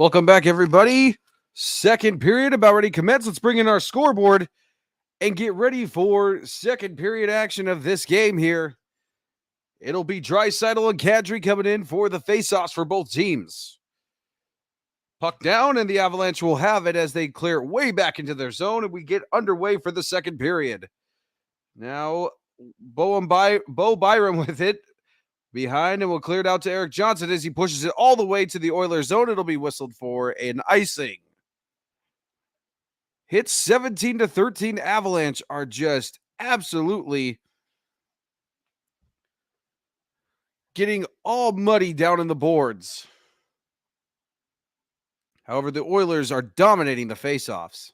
Welcome back, everybody. Second period about ready to commence. Let's bring in our scoreboard and get ready for second period action of this game here. It'll be Draisaitl and Kadri coming in for the faceoffs for both teams. Puck down, and the Avalanche will have it as they clear it way back into their zone, and we get underway for the second period. Now, Bo Byram with it behind, and will clear it out to Eric Johnson as he pushes it all the way to the Oilers zone. It'll be whistled for an icing. Hits 17-13. Avalanche are just absolutely getting all muddy down in the boards. However, the Oilers are dominating the faceoffs.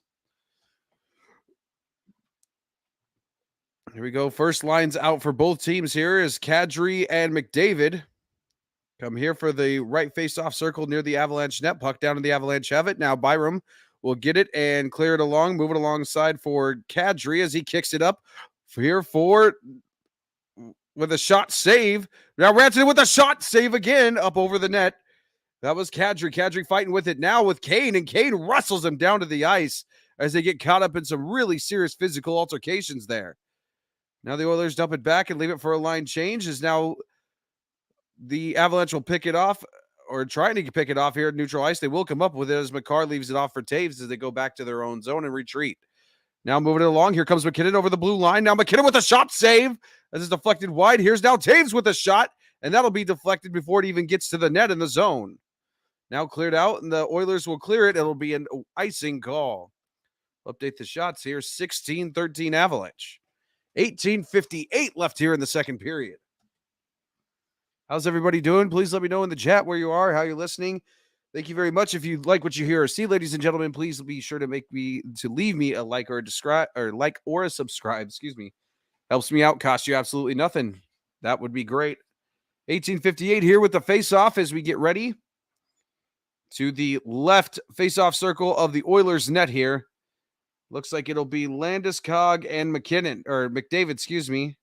Here we go. First lines out for both teams here is Kadri and McDavid. Come here for the right faceoff circle near the Avalanche net. Puck down to the Avalanche have it. Now Byram will get it and clear it along. Move it alongside for Kadri as he kicks it up here with a shot save. Now Rantanen with a shot save again up over the net. That was Kadri. Kadri fighting with it now with Kane, and Kane wrestles him down to the ice as they get caught up in some really serious physical altercations there. Now the Oilers dump it back and leave it for a line change as now the Avalanche will pick it off, or trying to pick it off here at neutral ice. They will come up with it as McCarr leaves it off for Taves as they go back to their own zone and retreat. Now moving it along. Here comes McKinnon over the blue line. Now McKinnon with a shot save as it's deflected wide. Here's now Taves with a shot, and that'll be deflected before it even gets to the net in the zone. Now cleared out, and the Oilers will clear it. It'll be an icing call. Update the shots here. 16-13 Avalanche. 18:58 left here in the second period. How's everybody doing? Please let me know in the chat where you are, how you're listening. Thank you very much. If you like what you hear or see, ladies and gentlemen, please be sure to leave me a like or a subscribe. Excuse me. Helps me out. Costs you absolutely nothing. That would be great. 18:58 here with the face-off as we get ready to the left face-off circle of the Oilers net here. Looks like it'll be Landeskog and McDavid, excuse me,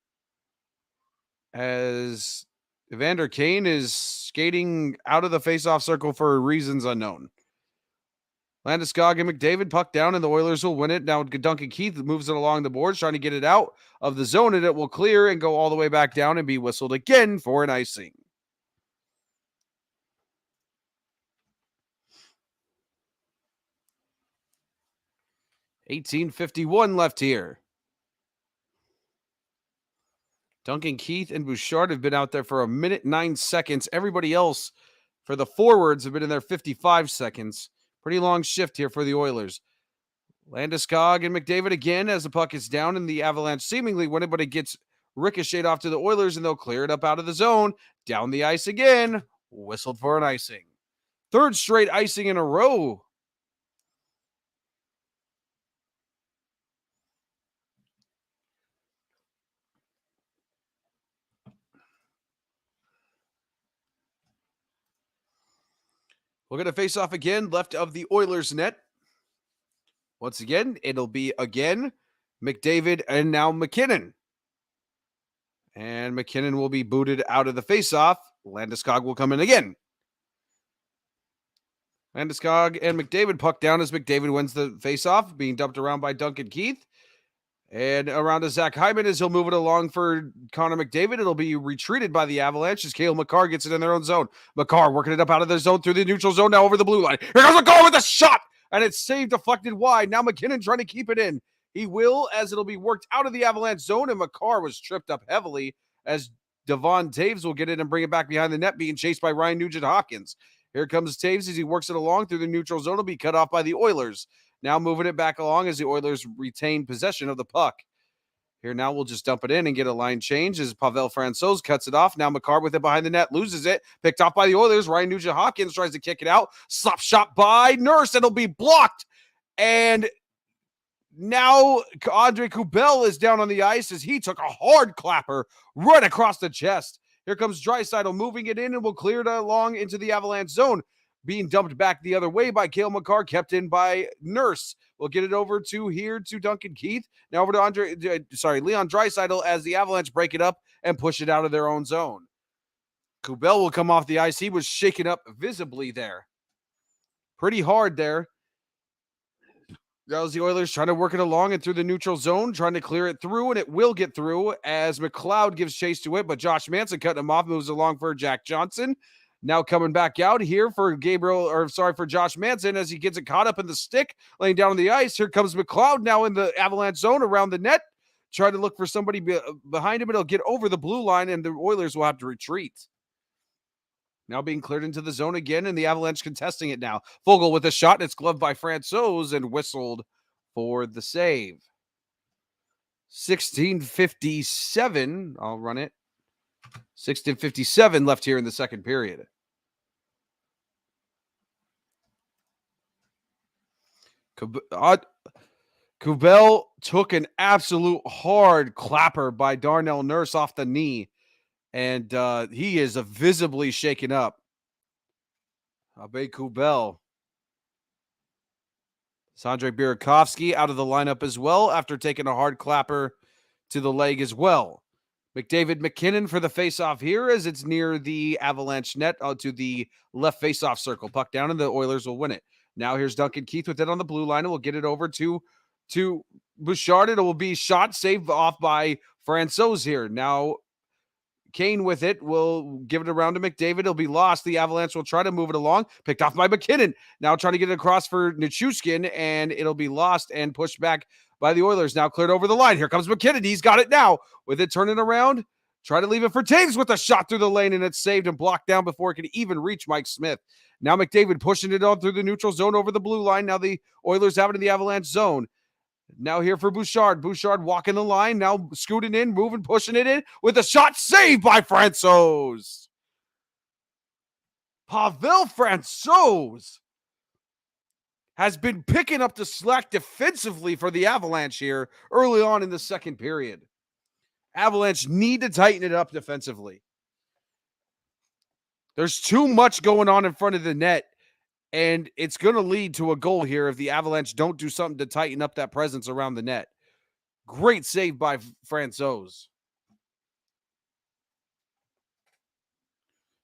as Evander Kane is skating out of the face-off circle for reasons unknown. Landeskog and McDavid, puck down, and the Oilers will win it. Now Duncan Keith moves it along the boards, trying to get it out of the zone, and it will clear and go all the way back down and be whistled again for an icing. $18:51 left here. Duncan Keith and Bouchard have been out there for 1:09. Everybody else for the forwards have been in there 55 seconds. Pretty long shift here for the Oilers. Landeskog and McDavid again as the puck is down, and the Avalanche seemingly win it, but it gets ricocheted off to the Oilers, and they'll clear it up out of the zone. Down the ice again. Whistled for an icing. Third straight icing in a row. We're going to face off again, left of the Oilers net. Once again, it'll be again McDavid and now McKinnon. And McKinnon will be booted out of the faceoff. Landeskog will come in again. Landeskog and McDavid puck down as McDavid wins the faceoff, being dumped around by Duncan Keith. And around to Zach Hyman as he'll move it along for Connor McDavid. It'll be retreated by the Avalanche as Cale Makar gets it in their own zone. Makar working it up out of their zone through the neutral zone, now over the blue line. Here comes Makar with a shot, and it's saved, deflected wide. Now McKinnon trying to keep it in. He will, as it'll be worked out of the Avalanche zone, and Makar was tripped up heavily as Devon Taves will get it and bring it back behind the net, being chased by Ryan Nugent-Hopkins. Here comes Taves as he works it along through the neutral zone. Will be cut off by the Oilers. Now moving it back along as the Oilers retain possession of the puck. Here now we'll just dump it in and get a line change as Pavel Francouz cuts it off. Now Makar with it behind the net, loses it. Picked off by the Oilers. Ryan Nugent-Hopkins tries to kick it out. Slap shot by Nurse. It'll be blocked. And now Andre Kubel is down on the ice as he took a hard clapper right across the chest. Here comes Draisaitl moving it in and will clear it along into the Avalanche zone. Being dumped back the other way by Cale Makar, kept in by Nurse. We'll get it over to Duncan Keith. Now over to Leon Draisaitl as the Avalanche break it up and push it out of their own zone. Kubel will come off the ice. He was shaken up visibly there. pretty hard there. That was the Oilers trying to work it along and through the neutral zone, trying to clear it through, and it will get through as McLeod gives chase to it, but Josh Manson cutting him off, moves along for Jack Johnson. Now coming back out here for for Josh Manson as he gets it caught up in the stick, laying down on the ice. Here comes McLeod now in the Avalanche zone around the net, trying to look for somebody behind him. It'll get over the blue line, and the Oilers will have to retreat. Now being cleared into the zone again, and the Avalanche contesting it now. Foegele with a shot, and it's gloved by Francouz and whistled for the save. 16:57. I'll run it. 16:57 left here in the second period. Kubel took an absolute hard clapper by Darnell Nurse off the knee, and he is visibly shaken up. Abe Kubel. Sandrei Burakovsky out of the lineup as well after taking a hard clapper to the leg as well. McDavid McKinnon for the faceoff here as it's near the Avalanche net to the left faceoff circle. Puck down and the Oilers will win it. Now here's Duncan Keith with it on the blue line and we'll get it over to Bouchard. It will be shot saved off by Francouz here. Now Kane with it will give it around to McDavid. It'll be lost. The Avalanche will try to move it along. Picked off by McKinnon. Now trying to get it across for Nichushkin, and it'll be lost and pushed back by the Oilers. Now cleared over the line. Here comes McKinnon. He's got it now. With it turning around. Try to leave it for Taves with a shot through the lane, and it's saved and blocked down before it could even reach Mike Smith. Now McDavid pushing it on through the neutral zone over the blue line. Now the Oilers have it in the Avalanche zone. Now here for Bouchard. Bouchard walking the line. Now scooting in, moving, pushing it in with a shot saved by Francouz. Pavel Francouz has been picking up the slack defensively for the Avalanche here early on in the second period. Avalanche need to tighten it up defensively. There's too much going on in front of the net. And it's going to lead to a goal here if the Avalanche don't do something to tighten up that presence around the net. Great save by Francouz.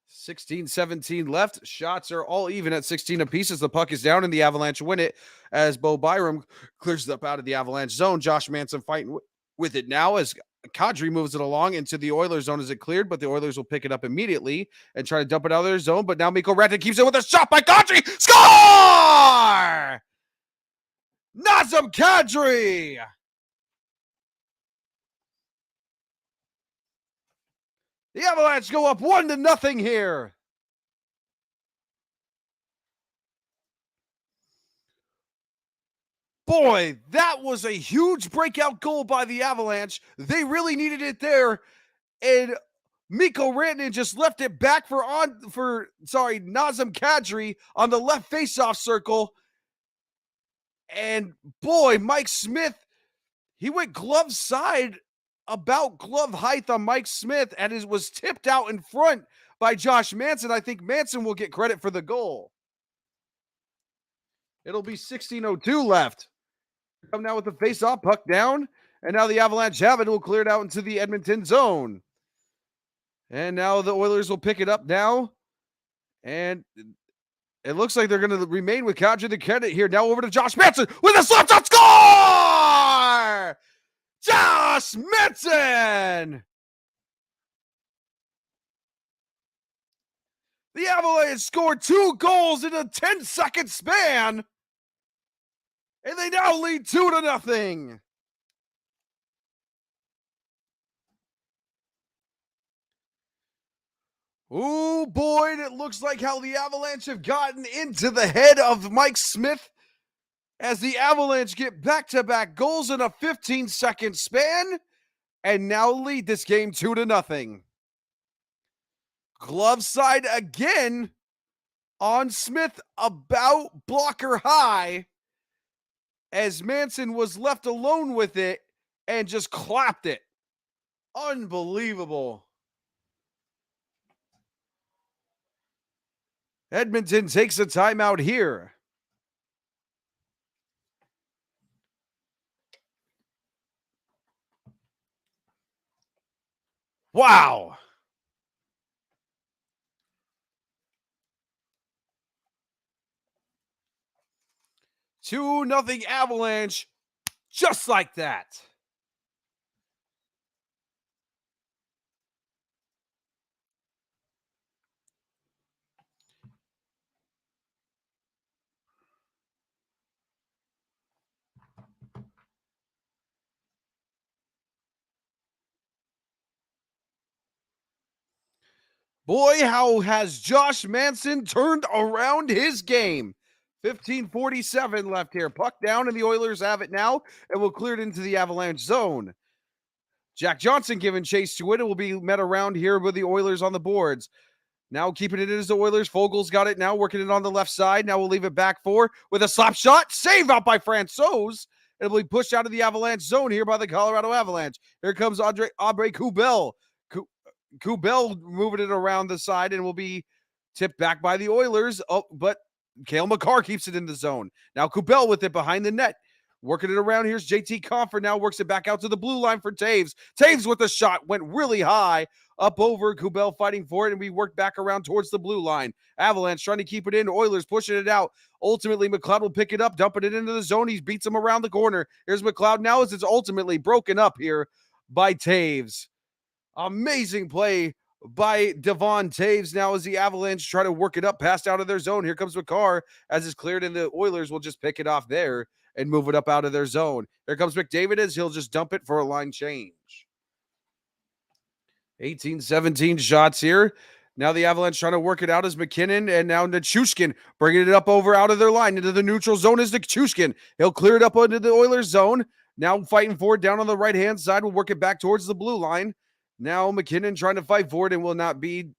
16-17 left. Shots are all even at 16 apiece as the puck is down and the Avalanche win it as Bo Byram clears it up out of the Avalanche zone. Josh Manson fighting with it now as Kadri moves it along into the Oilers zone as it cleared, but the Oilers will pick it up immediately and try to dump it out of their zone. But now Mikko Rantanen keeps it with a shot by Kadri. Score! Nazem Kadri! The Avalanche go up 1-0 here. Boy, that was a huge breakout goal by the Avalanche. They really needed it there. And Mikko Rantanen just left it back for Nazem Kadri on the left faceoff circle. And boy, Mike Smith, he went glove side, about glove height on Mike Smith, and it was tipped out in front by Josh Manson. I think Manson will get credit for the goal. It'll be 16:02 left. Come now with the face-off, puck down, and now the Avalanche have it. It will clear it out into the Edmonton zone. And now the Oilers will pick it up now. And it looks like they're going to remain with Kadri the credit here. Now over to Josh Manson with a slap shot score! Josh Manson! The Avalanche scored 2 goals in a 10-second span. And they now lead 2-0. Oh boy, it looks like how the Avalanche have gotten into the head of Mike Smith as the Avalanche get back-to-back goals in a 15-second span and now lead this game 2-0. Glove side again on Smith, about blocker high, as Manson was left alone with it and just clapped it. Unbelievable. Edmonton takes a timeout here. Wow. 2-0 Avalanche, just like that. Boy, how has Josh Manson turned around his game. 15:47 left here. Puck down, and the Oilers have it now, and will clear it into the Avalanche zone. Jack Johnson giving chase to it. It will be met around here with the Oilers on the boards. Now keeping it in as the Oilers. Fogel's got it now, working it on the left side. Now we'll leave it back for with a slap shot. Save out by Francouz. It'll be pushed out of the Avalanche zone here by the Colorado Avalanche. Here comes Aubrey Kubel. Kubel moving it around the side and will be tipped back by the Oilers. Oh, but Cale Makar keeps it in the zone. Now Kubel with it behind the net. Working it around. Here's JT Compher now, works it back out to the blue line for Taves. Taves with the shot, went really high, up over. Kubel fighting for it, and we work back around towards the blue line. Avalanche trying to keep it in. Oilers pushing it out. Ultimately, McLeod will pick it up, dumping it into the zone. He beats him around the corner. Here's McLeod now as it's ultimately broken up here by Taves. Amazing play by Devon Taves now as the Avalanche try to work it up, passed out of their zone. Here comes Makar as it's cleared, and the Oilers will just pick it off there and move it up out of their zone. Here comes McDavid as he'll just dump it for a line change. 18-17 shots here. Now the Avalanche trying to work it out as McKinnon, and now Nichushkin bringing it up over out of their line into the neutral zone is Nichushkin. He'll clear it up into the Oilers zone. Now fighting for it down on the right-hand side. We'll work it back towards the blue line. Now McKinnon trying to fight for it and will not be.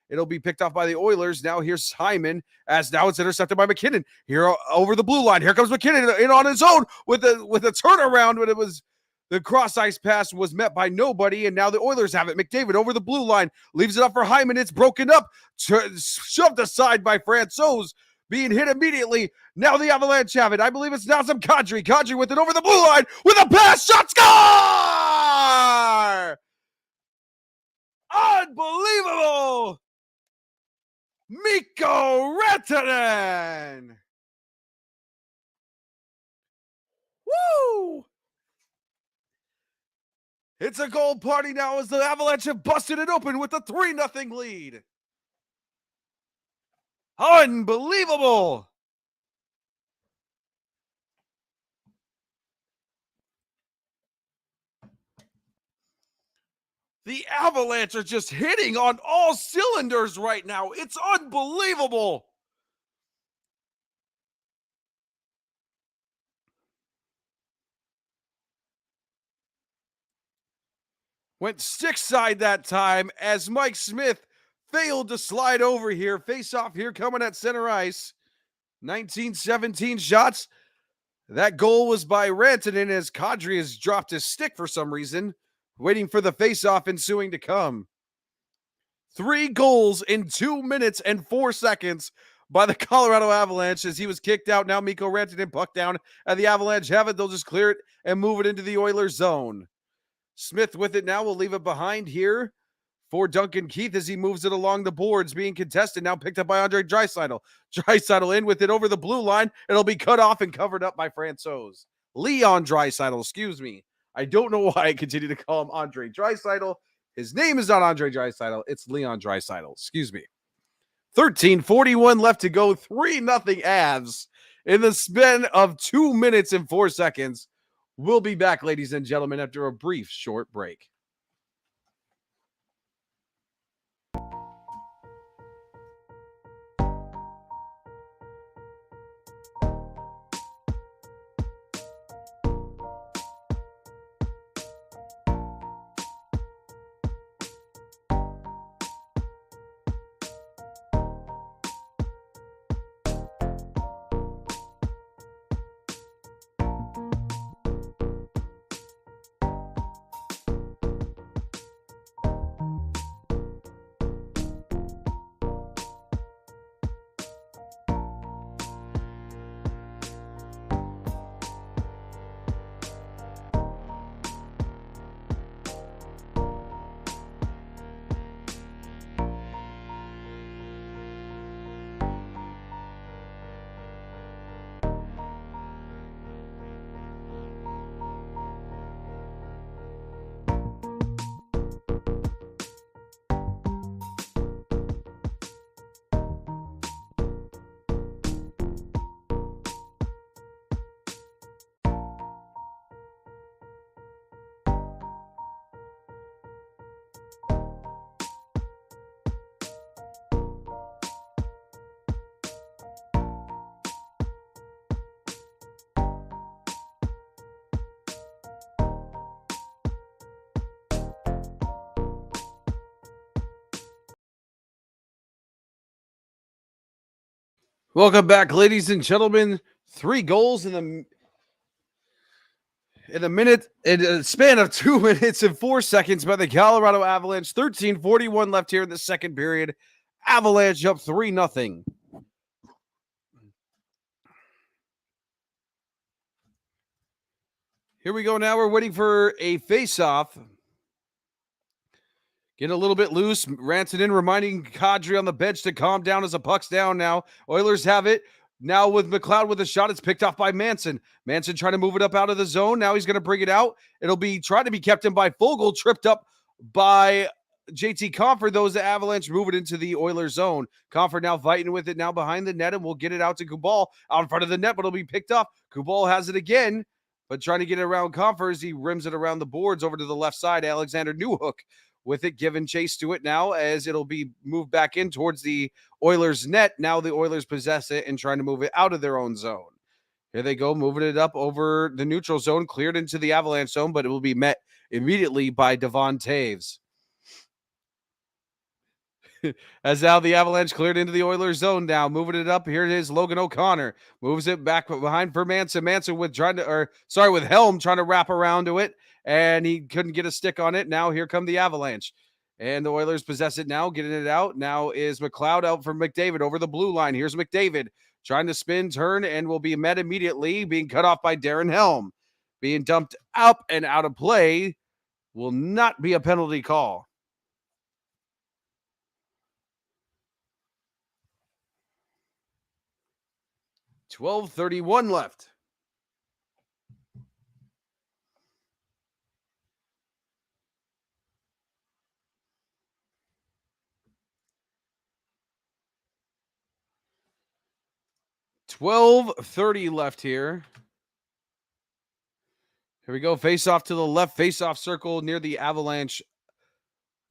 It'll be picked off by the Oilers. Now here's Simon as now it's intercepted by McKinnon. Here over the blue line. Here comes McKinnon in on his own with a turnaround, but it was the cross ice pass was met by nobody, and now the Oilers have it. McDavid over the blue line leaves it up for Hyman. It's broken up, shoved aside by Francouz, being hit immediately. Now the Avalanche have it. I believe it's now some Kadri. Kadri with it over the blue line with a pass. Shot, score! Unbelievable! Mikko Rantanen! Woo! It's a goal party now as the Avalanche have busted it open with a 3-0 lead. Unbelievable! The Avalanche are just hitting on all cylinders right now. It's unbelievable. Went stick side that time as Mike Smith failed to slide over here. Face off here coming at center ice. 19-17 shots. That goal was by Rantanen as Kadri has dropped his stick for some reason, waiting for the face-off ensuing to come. 3 goals in 2 minutes and 4 seconds by the Colorado Avalanche as he was kicked out. Now Mikko Rantanen puck down at the Avalanche have it. They'll just clear it and move it into the Oilers zone. Smith with it now will leave it behind here for Duncan Keith as he moves it along the boards, being contested, now picked up by Andre Draisaitl. Draisaitl in with it over the blue line. It'll be cut off and covered up by Francouz. Leon Draisaitl, excuse me. I don't know why I continue to call him Andre Draisaitl. His name is not Andre Draisaitl. It's Leon Draisaitl. Excuse me. 13:41 left to go. 3-0 Avs in the span of 2 minutes and 4 seconds. We'll be back, ladies and gentlemen, after a brief short break. Welcome back, ladies and gentlemen. 3 goals in a span of 2 minutes and 4 seconds by the Colorado Avalanche. 13:41 left here in the second period. Avalanche up 3-0. Here we go now. We're waiting for a face-off. Getting a little bit loose. Rantanen reminding Kadri on the bench to calm down as the puck's down now. Oilers have it. Now with McLeod with a shot, it's picked off by Manson. Manson trying to move it up out of the zone. Now he's going to bring it out. It'll be trying to be kept in by Foegele, tripped up by JT Compher. Those Avalanche move it into the Oilers zone. Compher now fighting with it now behind the net, and we'll get it out to Kubal out in front of the net, but it'll be picked up. Kubal has it again, but trying to get it around Compher as he rims it around the boards over to the left side. Alexander Newhook with it, giving chase to it now as it'll be moved back in towards the Oilers net. Now the Oilers possess it and trying to move it out of their own zone. Here they go, moving it up over the neutral zone, cleared into the Avalanche zone, but it will be met immediately by Devon Taves. As now the Avalanche cleared into the Oilers zone now, moving it up. Here it is, Logan O'Connor moves it back behind for Manson. Manson with Helm trying to wrap around to it, and he couldn't get a stick on it. Now here come the Avalanche, and the Oilers possess it now, getting it out. Now is McLeod out for McDavid over the blue line. Here's McDavid trying to spin, turn, and will be met immediately, being cut off by Darren Helm. Being dumped up and out of play will not be a penalty call. 12:31 left. $12:30 left here. Here we go. Face off to the left, face off circle near the Avalanche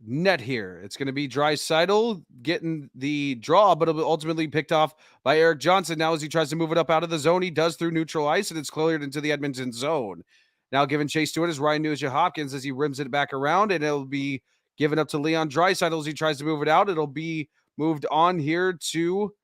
net here. It's going to be Draisaitl getting the draw, but it'll be ultimately picked off by Eric Johnson. Now as he tries to move it up out of the zone, he does through neutral ice, and it's cleared into the Edmonton zone. Now giving chase to it is Ryan Nugent-Hopkins as he rims it back around, and it'll be given up to Leon Draisaitl as he tries to move it out. It'll be moved on here to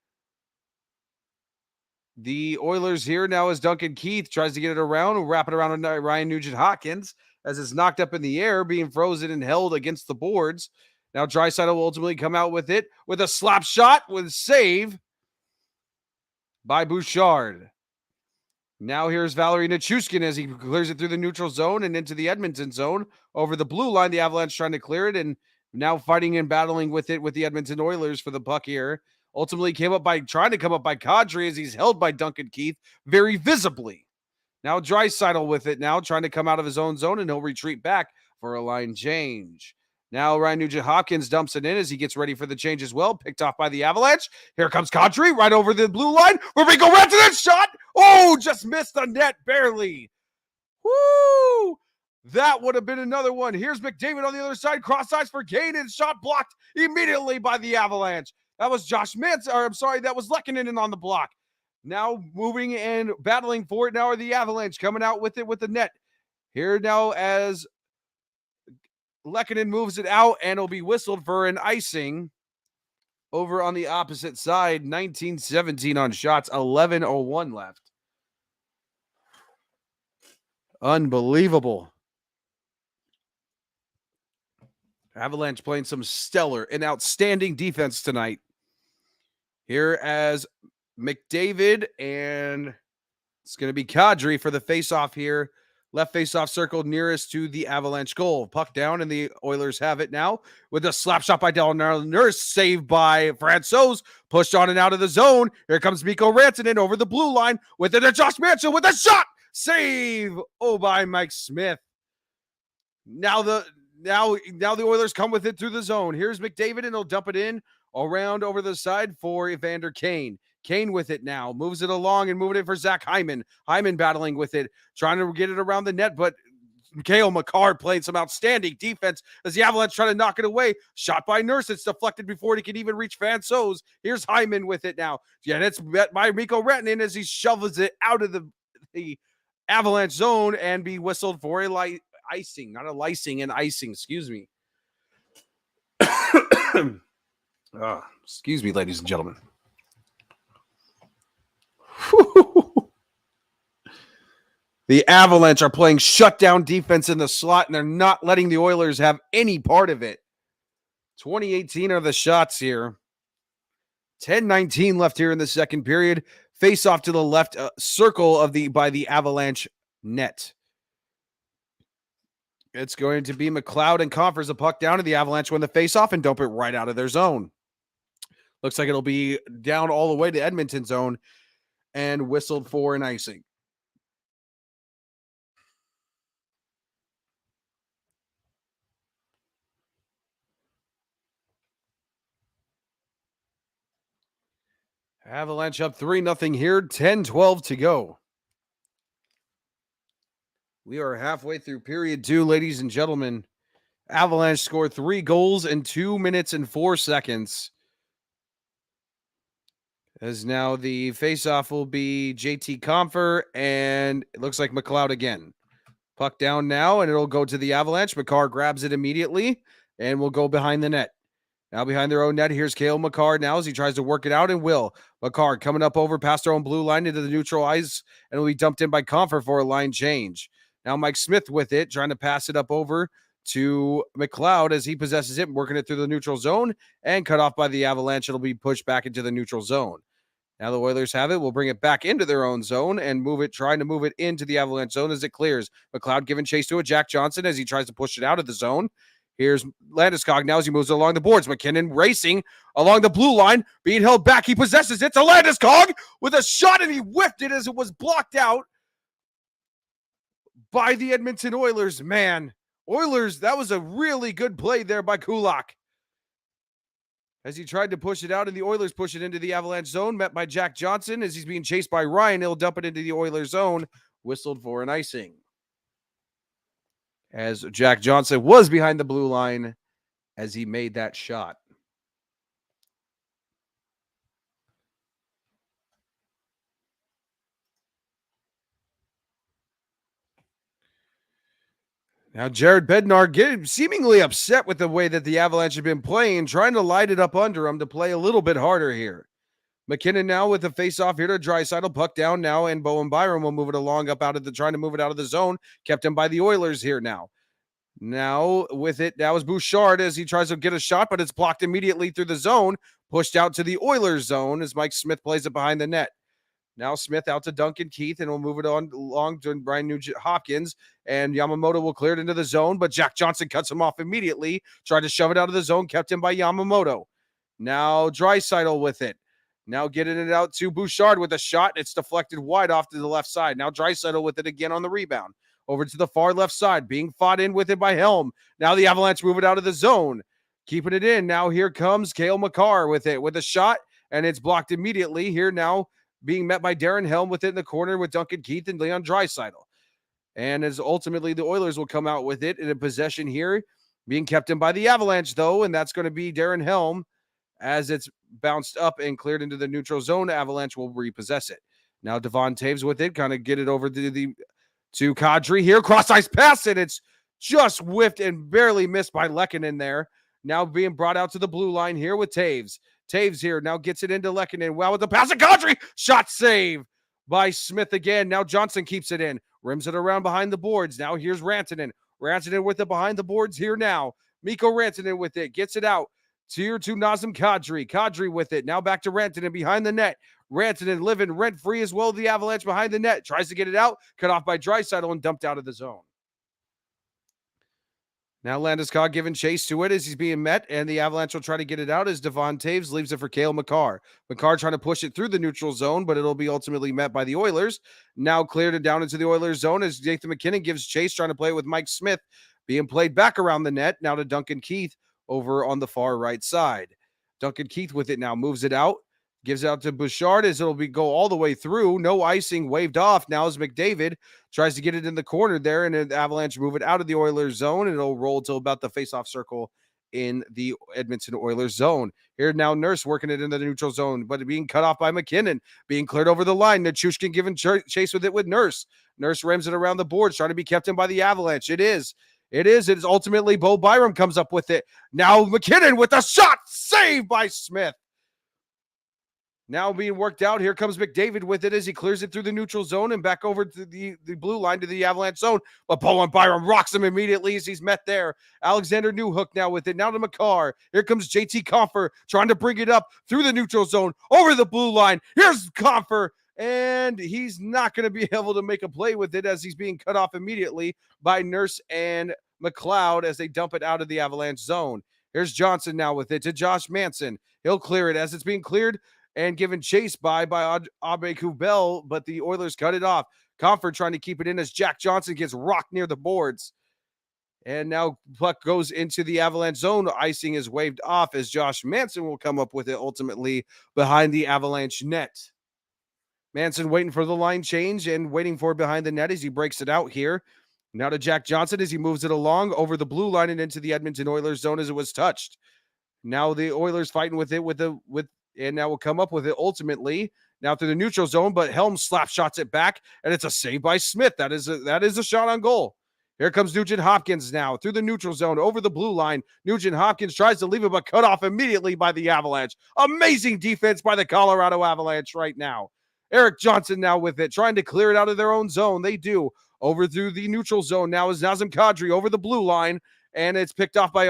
the Oilers here now as Duncan Keith tries to get it around, wrap it around Ryan Nugent-Hopkins as it's knocked up in the air, being frozen and held against the boards. Now Draisaitl will ultimately come out with it with a slap shot with save by Bouchard. Now here's Valerie Nichushkin as he clears it through the neutral zone and into the Edmonton zone. Over the blue line, the Avalanche trying to clear it and now fighting and battling with it with the Edmonton Oilers for the puck here. Ultimately trying to come up by Kadri as he's held by Duncan Keith very visibly. Now Draisaitl with it now, trying to come out of his own zone, and he'll retreat back for a line change. Now Ryan Nugent-Hopkins dumps it in as he gets ready for the change as well. Picked off by the Avalanche. Here comes Kadri right over the blue line. Rodrigo Rantanen shot. Oh, just missed the net barely. Woo! That would have been another one. Here's McDavid on the other side. Cross eyes for Kane, and shot blocked immediately by the Avalanche. That was that was Lehkonen on the block. Now moving and battling for it now are the Avalanche coming out with it with the net. Here now as Lehkonen moves it out, and it'll be whistled for an icing over on the opposite side. 19-17 on shots, 11:01 left. Unbelievable. Avalanche playing some stellar and outstanding defense tonight. Here as McDavid, and it's going to be Kadri for the face-off here. Left face-off circle nearest to the Avalanche goal. Puck down, and the Oilers have it now with a slap shot by Darnell Nurse, saved by Francouz, pushed on and out of the zone. Here comes Mikko Rantanen over the blue line with it to Josh Manson with a shot. Save, by Mike Smith. Now the Oilers come with it through the zone. Here's McDavid, and he'll dump it in around over the side for Evander Kane. Kane with it now, moves it along and moving it for Zach Hyman. Hyman battling with it, trying to get it around the net, but Cale Makar playing some outstanding defense as the Avalanche try to knock it away. Shot by Nurse. It's deflected before he can even reach Francouz. Here's Hyman with it now. Yeah, it's met by Mikko Rantanen as he shovels it out of the Avalanche zone and be whistled for a icing, not a licing, an icing, excuse me. Excuse me, ladies and gentlemen. The Avalanche are playing shutdown defense in the slot, and they're not letting the Oilers have any part of it. 2018 are the shots here. 10:19 left here in the second period. Face off to the left circle of by the Avalanche net. It's going to be McLeod and Confers a puck down to the Avalanche win the face off and dump it right out of their zone. Looks like it'll be down all the way to Edmonton zone and whistled for an icing. Avalanche up 3-0 here, 10-12 to go. We are halfway through period 2, ladies and gentlemen. Avalanche scored 3 goals in 2 minutes and 4 seconds. As now the faceoff will be JT Compher, and it looks like McLeod again. Puck down now, and it'll go to the Avalanche. Makar grabs it immediately, and will go behind the net. Now behind their own net, here's Cale Makar now as he tries to work it out, and will. Makar coming up over past their own blue line into the neutral ice, and will be dumped in by Compher for a line change. Now Mike Smith with it, trying to pass it up over to McLeod as he possesses it, working it through the neutral zone, and cut off by the Avalanche. It'll be pushed back into the neutral zone. Now the Oilers have it. We'll bring it back into their own zone and move it, trying to move it into the Avalanche zone as it clears. McLeod giving chase to a Jack Johnson as he tries to push it out of the zone. Here's Landeskog now as he moves along the boards. McKinnon racing along the blue line, being held back. He possesses it to Landeskog with a shot, and he whipped it as it was blocked out by the Edmonton Oilers. Man, Oilers, that was a really good play there by Kulak. As he tried to push it out, and the Oilers push it into the Avalanche zone, met by Jack Johnson. As he's being chased by Ryan, he'll dump it into the Oilers zone, whistled for an icing. As Jack Johnson was behind the blue line as he made that shot. Now Jared Bednar seemingly upset with the way that the Avalanche have been playing, trying to light it up under him to play a little bit harder here. McKinnon now with the face-off here to Draisaitl, puck down now, and Bowen Byram will move it along up out of the, trying to move it out of the zone, kept him by the Oilers here now. Now with it, now is Bouchard as he tries to get a shot, but it's blocked immediately through the zone, pushed out to the Oilers zone as Mike Smith plays it behind the net. Now Smith out to Duncan Keith, and we'll move it on along to Brian Nugent Hopkins, and Yamamoto will clear it into the zone, but Jack Johnson cuts him off immediately, tried to shove it out of the zone, kept him by Yamamoto. Now Draisaitl with it. Now getting it out to Bouchard with a shot. It's deflected wide off to the left side. Now Draisaitl with it again on the rebound. Over to the far left side, being fought in with it by Helm. Now the Avalanche move it out of the zone, keeping it in. Now here comes Cale Makar with it, with a shot, and it's blocked immediately. Here now being met by Darren Helm with it in the corner with Duncan Keith and Leon Draisaitl. And as ultimately the Oilers will come out with it in a possession here, being kept in by the Avalanche though, and that's going to be Darren Helm as it's bounced up and cleared into the neutral zone. Avalanche will repossess it. Now Devon Taves with it, kind of get it over to Kadri here. Cross ice pass, and it's just whiffed and barely missed by Lehkonen there. Now being brought out to the blue line here with Taves. Taves here now gets it into Lehkonen. Well with the pass to Kadri. Shot save by Smith again. Now Johnson keeps it in. Rims it around behind the boards. Now here's Rantanen. Rantanen with it behind the boards here now. Mikko Rantanen with it. Gets it out. Here to Nazem Kadri. Kadri with it. Now back to Rantanen behind the net. Rantanen living rent-free as well. The Avalanche behind the net. Tries to get it out. Cut off by Draisaitl and dumped out of the zone. Now Landeskog giving chase to it as he's being met, and the Avalanche will try to get it out as Devon Taves leaves it for Cale Makar. Makar trying to push it through the neutral zone, but it'll be ultimately met by the Oilers. Now cleared it down into the Oilers zone as Nathan McKinnon gives chase, trying to play it with Mike Smith, being played back around the net. Now to Duncan Keith over on the far right side. Duncan Keith with it now, moves it out, gives it out to Bouchard as it'll go all the way through. No icing, waved off. Now as McDavid tries to get it in the corner there, and the Avalanche move it out of the Oilers zone, and it'll roll till about the faceoff circle in the Edmonton Oilers zone. Here now Nurse working it into the neutral zone, but being cut off by McKinnon, being cleared over the line. Nichushkin giving chase with it with Nurse. Nurse rims it around the boards, trying to be kept in by the Avalanche. It is ultimately Bo Byram comes up with it. Now McKinnon with a shot, saved by Smith. Now being worked out. Here comes McDavid with it as he clears it through the neutral zone and back over to the blue line to the Avalanche zone. But Bowen Byram rocks him immediately as he's met there. Alexander Newhook now with it. Now to McCarr. Here comes JT Compher trying to bring it up through the neutral zone over the blue line. Here's Compher. And he's not going to be able to make a play with it as he's being cut off immediately by Nurse and McLeod as they dump it out of the Avalanche zone. Here's Johnson now with it to Josh Manson. He'll clear it as it's being cleared and given chase by Abe Kubel, but the Oilers cut it off. Comfort trying to keep it in as Jack Johnson gets rocked near the boards. And now puck goes into the Avalanche zone. Icing is waved off as Josh Manson will come up with it ultimately behind the Avalanche net. Manson waiting for the line change and waiting for it behind the net as he breaks it out here. Now to Jack Johnson as he moves it along over the blue line and into the Edmonton Oilers zone as it was touched. Now the Oilers fighting with it and now will come up with it ultimately now through the neutral zone, but Helm slap shots it back, and it's a save by Smith. That is a shot on goal. Here comes Nugent Hopkins now through the neutral zone over the blue line. Nugent Hopkins tries to leave it, but cut off immediately by the Avalanche. Amazing defense by the Colorado Avalanche right now. Eric Johnson now with it, trying to clear it out of their own zone. They do. Over through the neutral zone now is Nazem Kadri over the blue line, and it's picked off by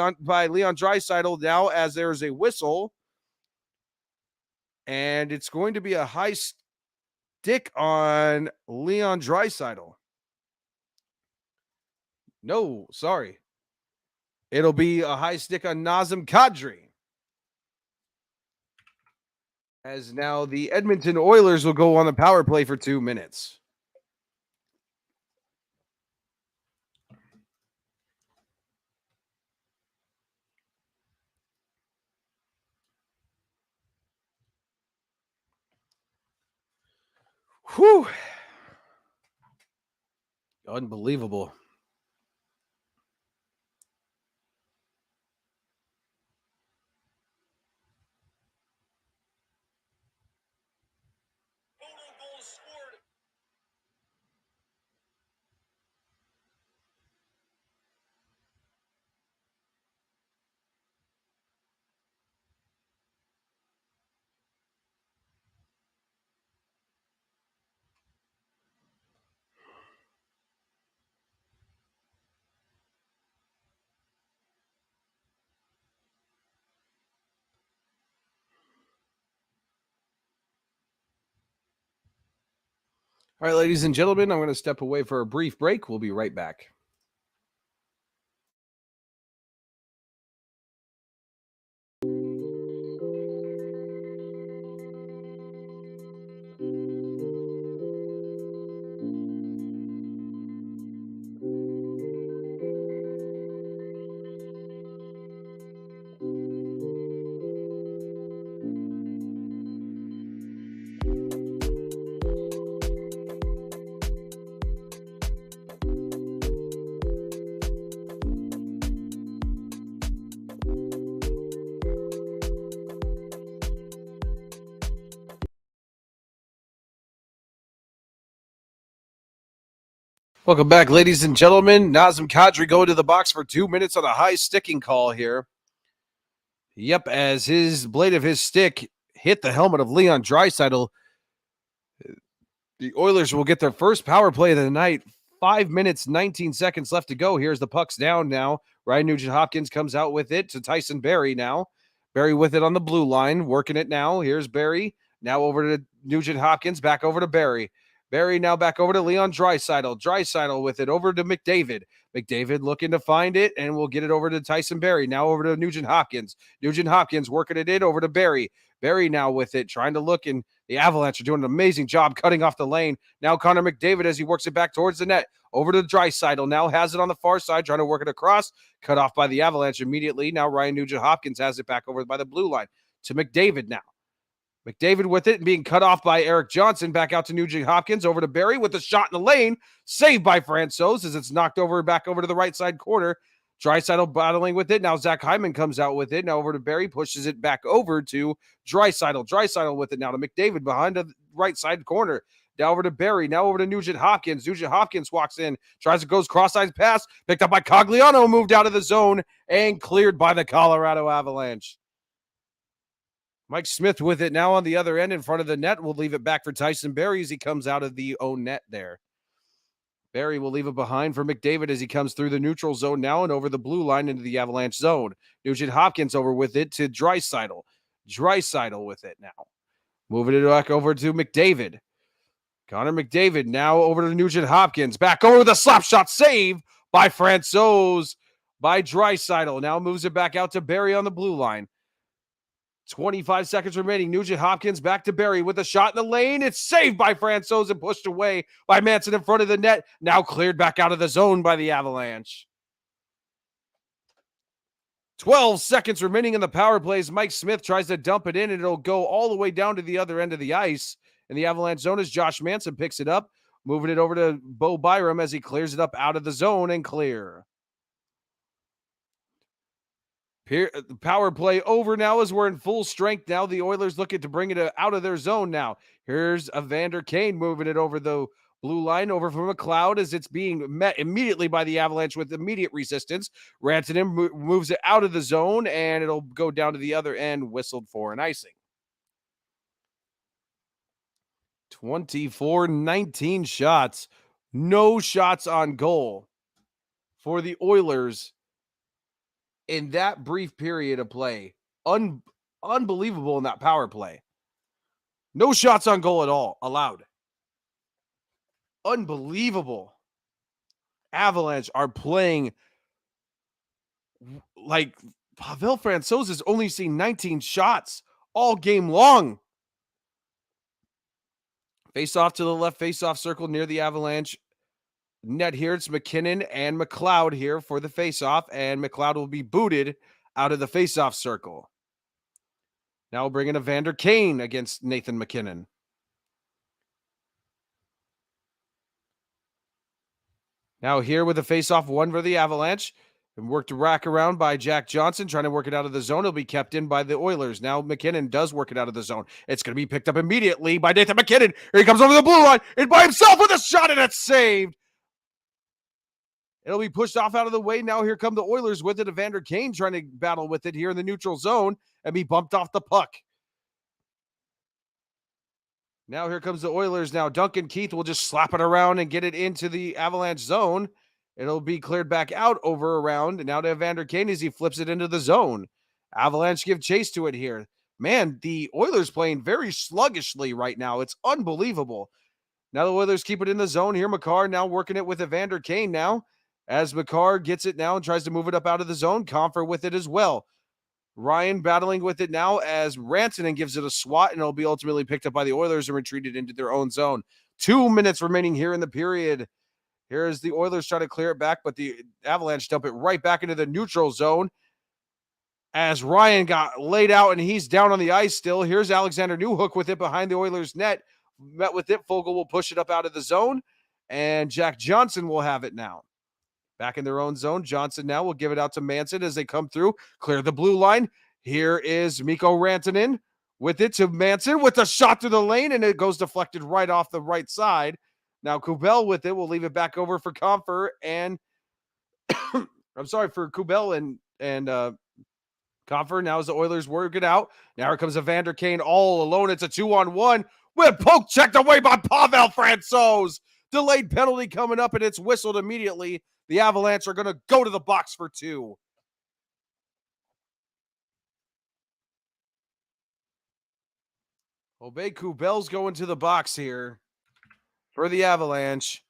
Leon Draisaitl now as there is a whistle. And it's going to be a high stick on Leon Draisaitl. No, sorry. It'll be a high stick on Nazem Kadri. As now the Edmonton Oilers will go on the power play for 2 minutes. Whew. Unbelievable. All right, ladies and gentlemen, I'm going to step away for a brief break. We'll be right back. Welcome back, ladies and gentlemen. Nazem Kadri going to the box for 2 minutes on a high sticking call here. Yep, as his blade of his stick hit the helmet of Leon Draisaitl. The Oilers will get their first power play of the night. 5 minutes, 19 seconds left to go. Here's the puck's down now. Ryan Nugent-Hopkins comes out with it to Tyson Barrie now. Barrie with it on the blue line, working it now. Here's Barrie. Now over to Nugent-Hopkins, back over to Barrie. Barrie now back over to Leon Draisaitl. Draisaitl with it over to McDavid. McDavid looking to find it, and we'll get it over to Tyson Barrie. Now over to Nugent-Hopkins. Nugent-Hopkins working it in over to Barrie. Barrie now with it, trying to look, and the Avalanche are doing an amazing job cutting off the lane. Now Connor McDavid as he works it back towards the net. Over to Draisaitl. Now has it on the far side, trying to work it across. Cut off by the Avalanche immediately. Now Ryan Nugent-Hopkins has it back over by the blue line to McDavid now. McDavid with it and being cut off by Eric Johnson. Back out to Nugent-Hopkins. Over to Barrie with a shot in the lane. Saved by Francouz as it's knocked over back over to the right side corner. Draisaitl battling with it. Now Zach Hyman comes out with it. Now over to Barrie. Pushes it back over to Draisaitl. Draisaitl with it now to McDavid behind the right side corner. Now over to Barrie. Now over to Nugent-Hopkins. Nugent-Hopkins walks in. Tries to goes cross-eyes pass. Picked up by Cogliano. Moved out of the zone and cleared by the Colorado Avalanche. Mike Smith with it now on the other end in front of the net. We'll leave it back for Tyson Berry as he comes out of the own net there. Berry will leave it behind for McDavid as he comes through the neutral zone now and over the blue line into the Avalanche zone. Nugent Hopkins over with it to Draisaitl. Draisaitl with it now. Moving it back over to McDavid. Connor McDavid now over to Nugent Hopkins. Back over with a slap shot save by Francouz by Draisaitl. Now moves it back out to Berry on the blue line. 25 seconds remaining. Nugent Hopkins back to Berry with a shot in the lane. It's saved by Francouz and pushed away by Manson in front of the net. Now cleared back out of the zone by the Avalanche. 12 seconds remaining in the power plays. Mike Smith tries to dump it in, and it'll go all the way down to the other end of the ice. In the Avalanche zone as Josh Manson picks it up, moving it over to Bo Byram as he clears it up out of the zone and clear. The power play over now as we're in full strength now. The Oilers looking to bring it out of their zone now. Here's Evander Kane moving it over the blue line over from McLeod as it's being met immediately by the Avalanche with immediate resistance. Rantanen moves it out of the zone, and it'll go down to the other end, whistled for an icing. 24-19 shots. No shots on goal for the Oilers in that brief period of play. Unbelievable in that power play. No shots on goal at all allowed. Unbelievable. Avalanche are playing like Pavel Francouz has only seen 19 shots all game long. Face off to the left face-off circle near the Avalanche net here. It's McKinnon and McLeod here for the face-off, and McLeod will be booted out of the face-off circle. Now we'll bring in Evander Kane against Nathan McKinnon. Now here with the face-off one for the Avalanche. And worked a rack around by Jack Johnson, trying to work it out of the zone. It'll be kept in by the Oilers. Now McKinnon does work it out of the zone. It's going to be picked up immediately by Nathan McKinnon. Here he comes over the blue line and by himself with a shot, and it's saved. It'll be pushed off out of the way. Now here come the Oilers with it. Evander Kane trying to battle with it here in the neutral zone and be bumped off the puck. Now here comes the Oilers. Now Duncan Keith will just slap it around and get it into the Avalanche zone. It'll be cleared back out over around. And now to Evander Kane as he flips it into the zone. Avalanche give chase to it here. Man, the Oilers playing very sluggishly right now. It's unbelievable. Now the Oilers keep it in the zone here. Makar now working it with Evander Kane now. As Makar gets it now and tries to move it up out of the zone. Comfer with it as well. Ryan battling with it now as Rantanen gives it a swat, and it'll be ultimately picked up by the Oilers and retreated into their own zone. 2 minutes remaining here in the period. Here's the Oilers trying to clear it back, but the Avalanche dump it right back into the neutral zone as Ryan got laid out and he's down on the ice still. Here's Alexander Newhook with it behind the Oilers net. Met with it. Fogle will push it up out of the zone, and Jack Johnson will have it now. Back in their own zone. Johnson now will give it out to Manson as they come through. Clear the blue line. Here is Mikko Rantanen with it to Manson with a shot through the lane, and it goes deflected right off the right side. Now Kubel with it. We'll leave it back over for Comfer and I'm sorry, for Kubel and Comfer. Now as the Oilers work it out. Now here comes Evander Kane all alone. It's a 2-on-1 with poke checked away by Pavel Francouz. Delayed penalty coming up, and it's whistled immediately. The Avalanche are going to go to the box for 2. Obey Kubel's going to the box here for the Avalanche.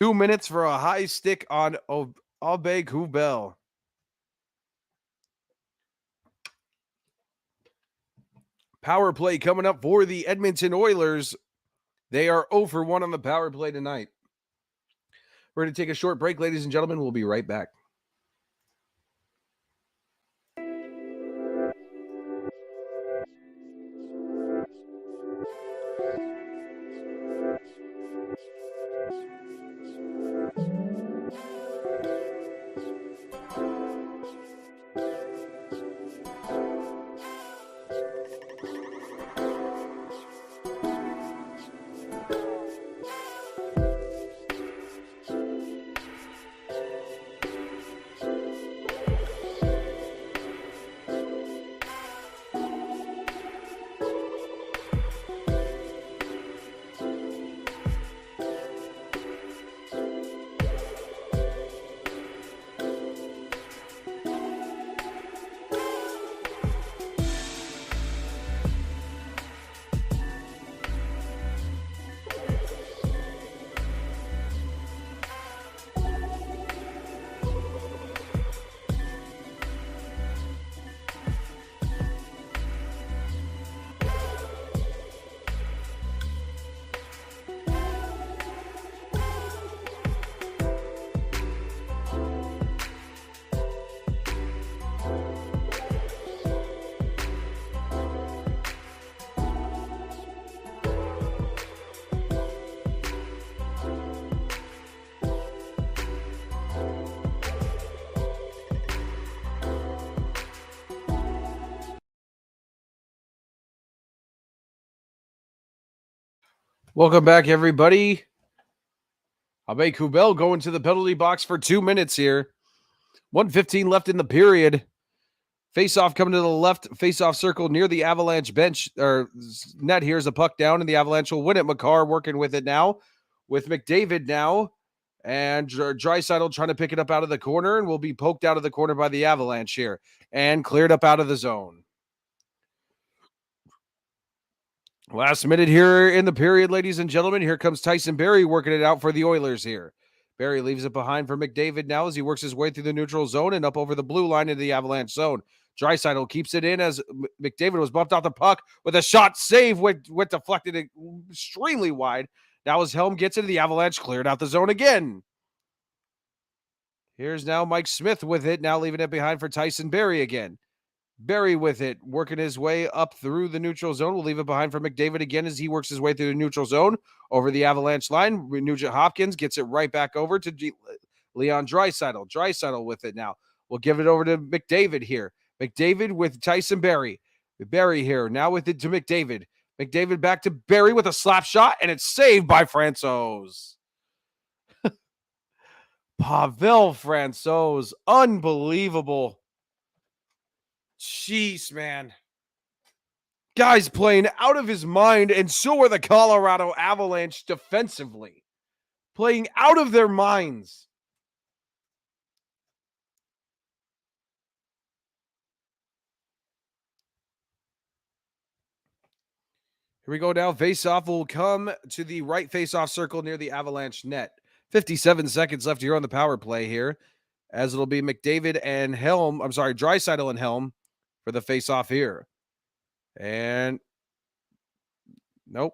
2 minutes for a high stick on Obey Kubel. Power play coming up for the Edmonton Oilers. They are 0 for 1 on the power play tonight. We're going to take a short break, ladies and gentlemen. We'll be right back. Welcome back, everybody. Abe Kubel going to the penalty box for 2 minutes here. 1:15 left in the period. Face-off coming to the left face-off circle near the Avalanche bench or net. Here's a puck down, and the Avalanche will win it. McCarr working with it now, with McDavid now, and Draisaitl trying to pick it up out of the corner, and will be poked out of the corner by the Avalanche here, and cleared up out of the zone. Last minute here in the period, ladies and gentlemen. Here comes Tyson Barrie working it out for the Oilers here. Barrie leaves it behind for McDavid now as he works his way through the neutral zone and up over the blue line into the Avalanche zone. Draisaitl keeps it in as McDavid was bumped off the puck with a shot save, went deflected extremely wide. Now as Helm gets into the Avalanche, cleared out the zone again. Here's now Mike Smith with it, now leaving it behind for Tyson Barrie again. Barrie with it, working his way up through the neutral zone. We'll leave it behind for McDavid again as he works his way through the neutral zone over the Avalanche line. Nugent Hopkins gets it right back over to Leon Draisaitl. Draisaitl with it now. We'll give it over to McDavid here. McDavid with Tyson Barrie. Barrie here, now with it to McDavid. McDavid back to Barrie with a slap shot, and it's saved by Francouz. Pavel Francouz. Unbelievable. Jeez, man. Guy's playing out of his mind, and so are the Colorado Avalanche defensively. Playing out of their minds. Here we go now. Face-off will come to the right face-off circle near the Avalanche net. 57 seconds left here on the power play here, as it'll be McDavid and Helm. I'm sorry, Draisaitl and Helm for the face-off here. And nope.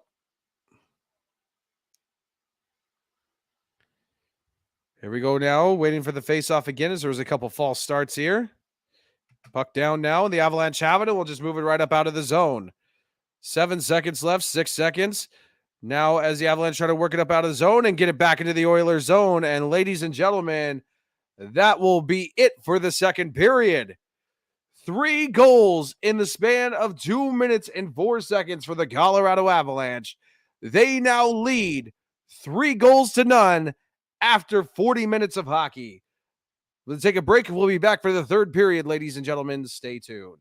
Here we go now, waiting for the face-off again as there was a couple false starts here. Puck down now, and the Avalanche have it, and we'll just move it right up out of the zone. 7 seconds left, 6 seconds. Now as the Avalanche try to work it up out of the zone and get it back into the Oilers zone. And ladies and gentlemen, that will be it for the second period. 3 goals in the span of 2 minutes and 4 seconds for the Colorado Avalanche. They now lead 3-0 after 40 minutes of hockey. Let's take a break. We'll be back for the third period, ladies and gentlemen. Stay tuned.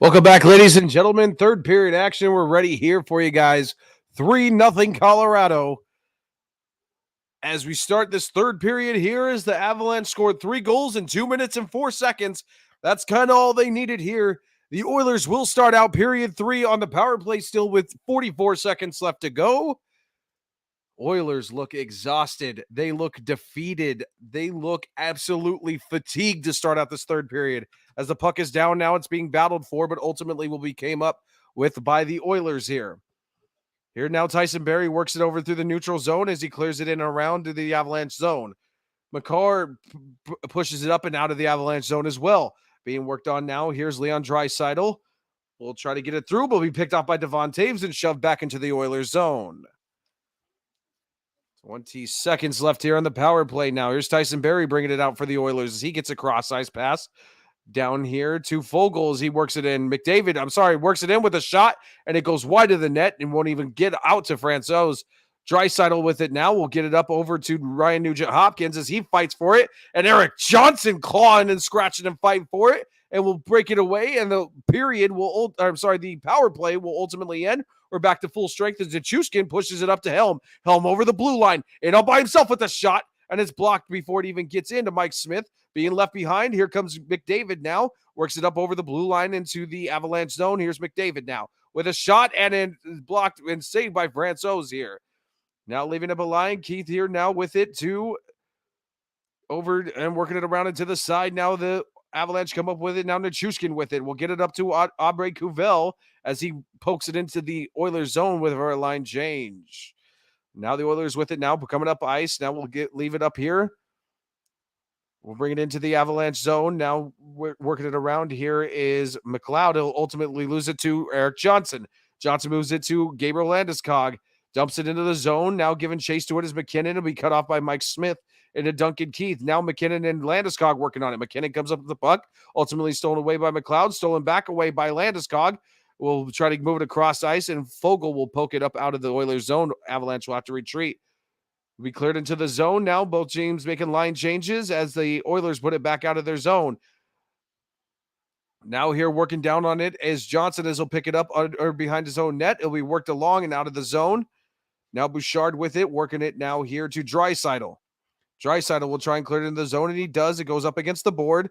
Welcome back, ladies and gentlemen. Third period action. We're ready here for you guys. 3-0 Colorado. As we start this third period here, as the Avalanche scored 3 goals in 2 minutes and 4 seconds. That's kind of all they needed here. The Oilers will start out period 3 on the power play still with 44 seconds left to go. Oilers look exhausted. They look defeated. They look absolutely fatigued to start out this third period. As the puck is down now, it's being battled for, but ultimately will be came up with by the Oilers here. Here now, Tyson Barrie works it over through the neutral zone as he clears it in around to the Avalanche zone. McCarr pushes it up and out of the Avalanche zone as well. Being worked on now. Here's Leon Draisaitl. We'll try to get it through, but will be picked off by Devon Toews and shoved back into the Oilers zone. 20 seconds left here on the power play now. Here's Tyson Barrie bringing it out for the Oilers as he gets a cross-ice pass down here to Fogel as he works it in. Works it in with a shot, and it goes wide of the net and won't even get out to Francouz. Draisaitl with it now. We'll get it up over to Ryan Nugent-Hopkins as he fights for it, and Erik Johnson clawing and scratching and fighting for it, and will break it away, and the power play will ultimately end. We're back to full strength as Nichushkin pushes it up to Helm. Helm over the blue line, and all by himself with a shot, and it's blocked before it even gets into Mike Smith. Being left behind, here comes McDavid now. Works it up over the blue line into the Avalanche zone. Here's McDavid now with a shot, and then blocked and saved by Francouz here. Now leaving up a line. Keith here now with it to over and working it around into the side. Now the Avalanche come up with it. Now Nichushkin with it. We'll get it up to Aubrey Cuvelle as he pokes it into the Oilers zone with our line change. Now the Oilers with it now, coming up ice. Now we'll leave it up here. We'll bring it into the Avalanche zone. Now we're working it around. Here is McLeod. He'll ultimately lose it to Erik Johnson. Johnson moves it to Gabriel Landeskog. Dumps it into the zone. Now giving chase to it is McKinnon. It'll be cut off by Mike Smith into Duncan Keith. Now McKinnon and Landeskog working on it. McKinnon comes up with the puck. Ultimately stolen away by McLeod. Stolen back away by Landeskog. We'll try to move it across ice, and Fogel will poke it up out of the Oilers zone. Avalanche will have to retreat. We cleared into the zone now. Both teams making line changes as the Oilers put it back out of their zone. Now here working down on it is Johnson as he'll pick it up or behind his own net. It'll be worked along and out of the zone. Now Bouchard with it, working it now here to Draisaitl. Draisaitl will try and clear it in the zone, and he does. It goes up against the board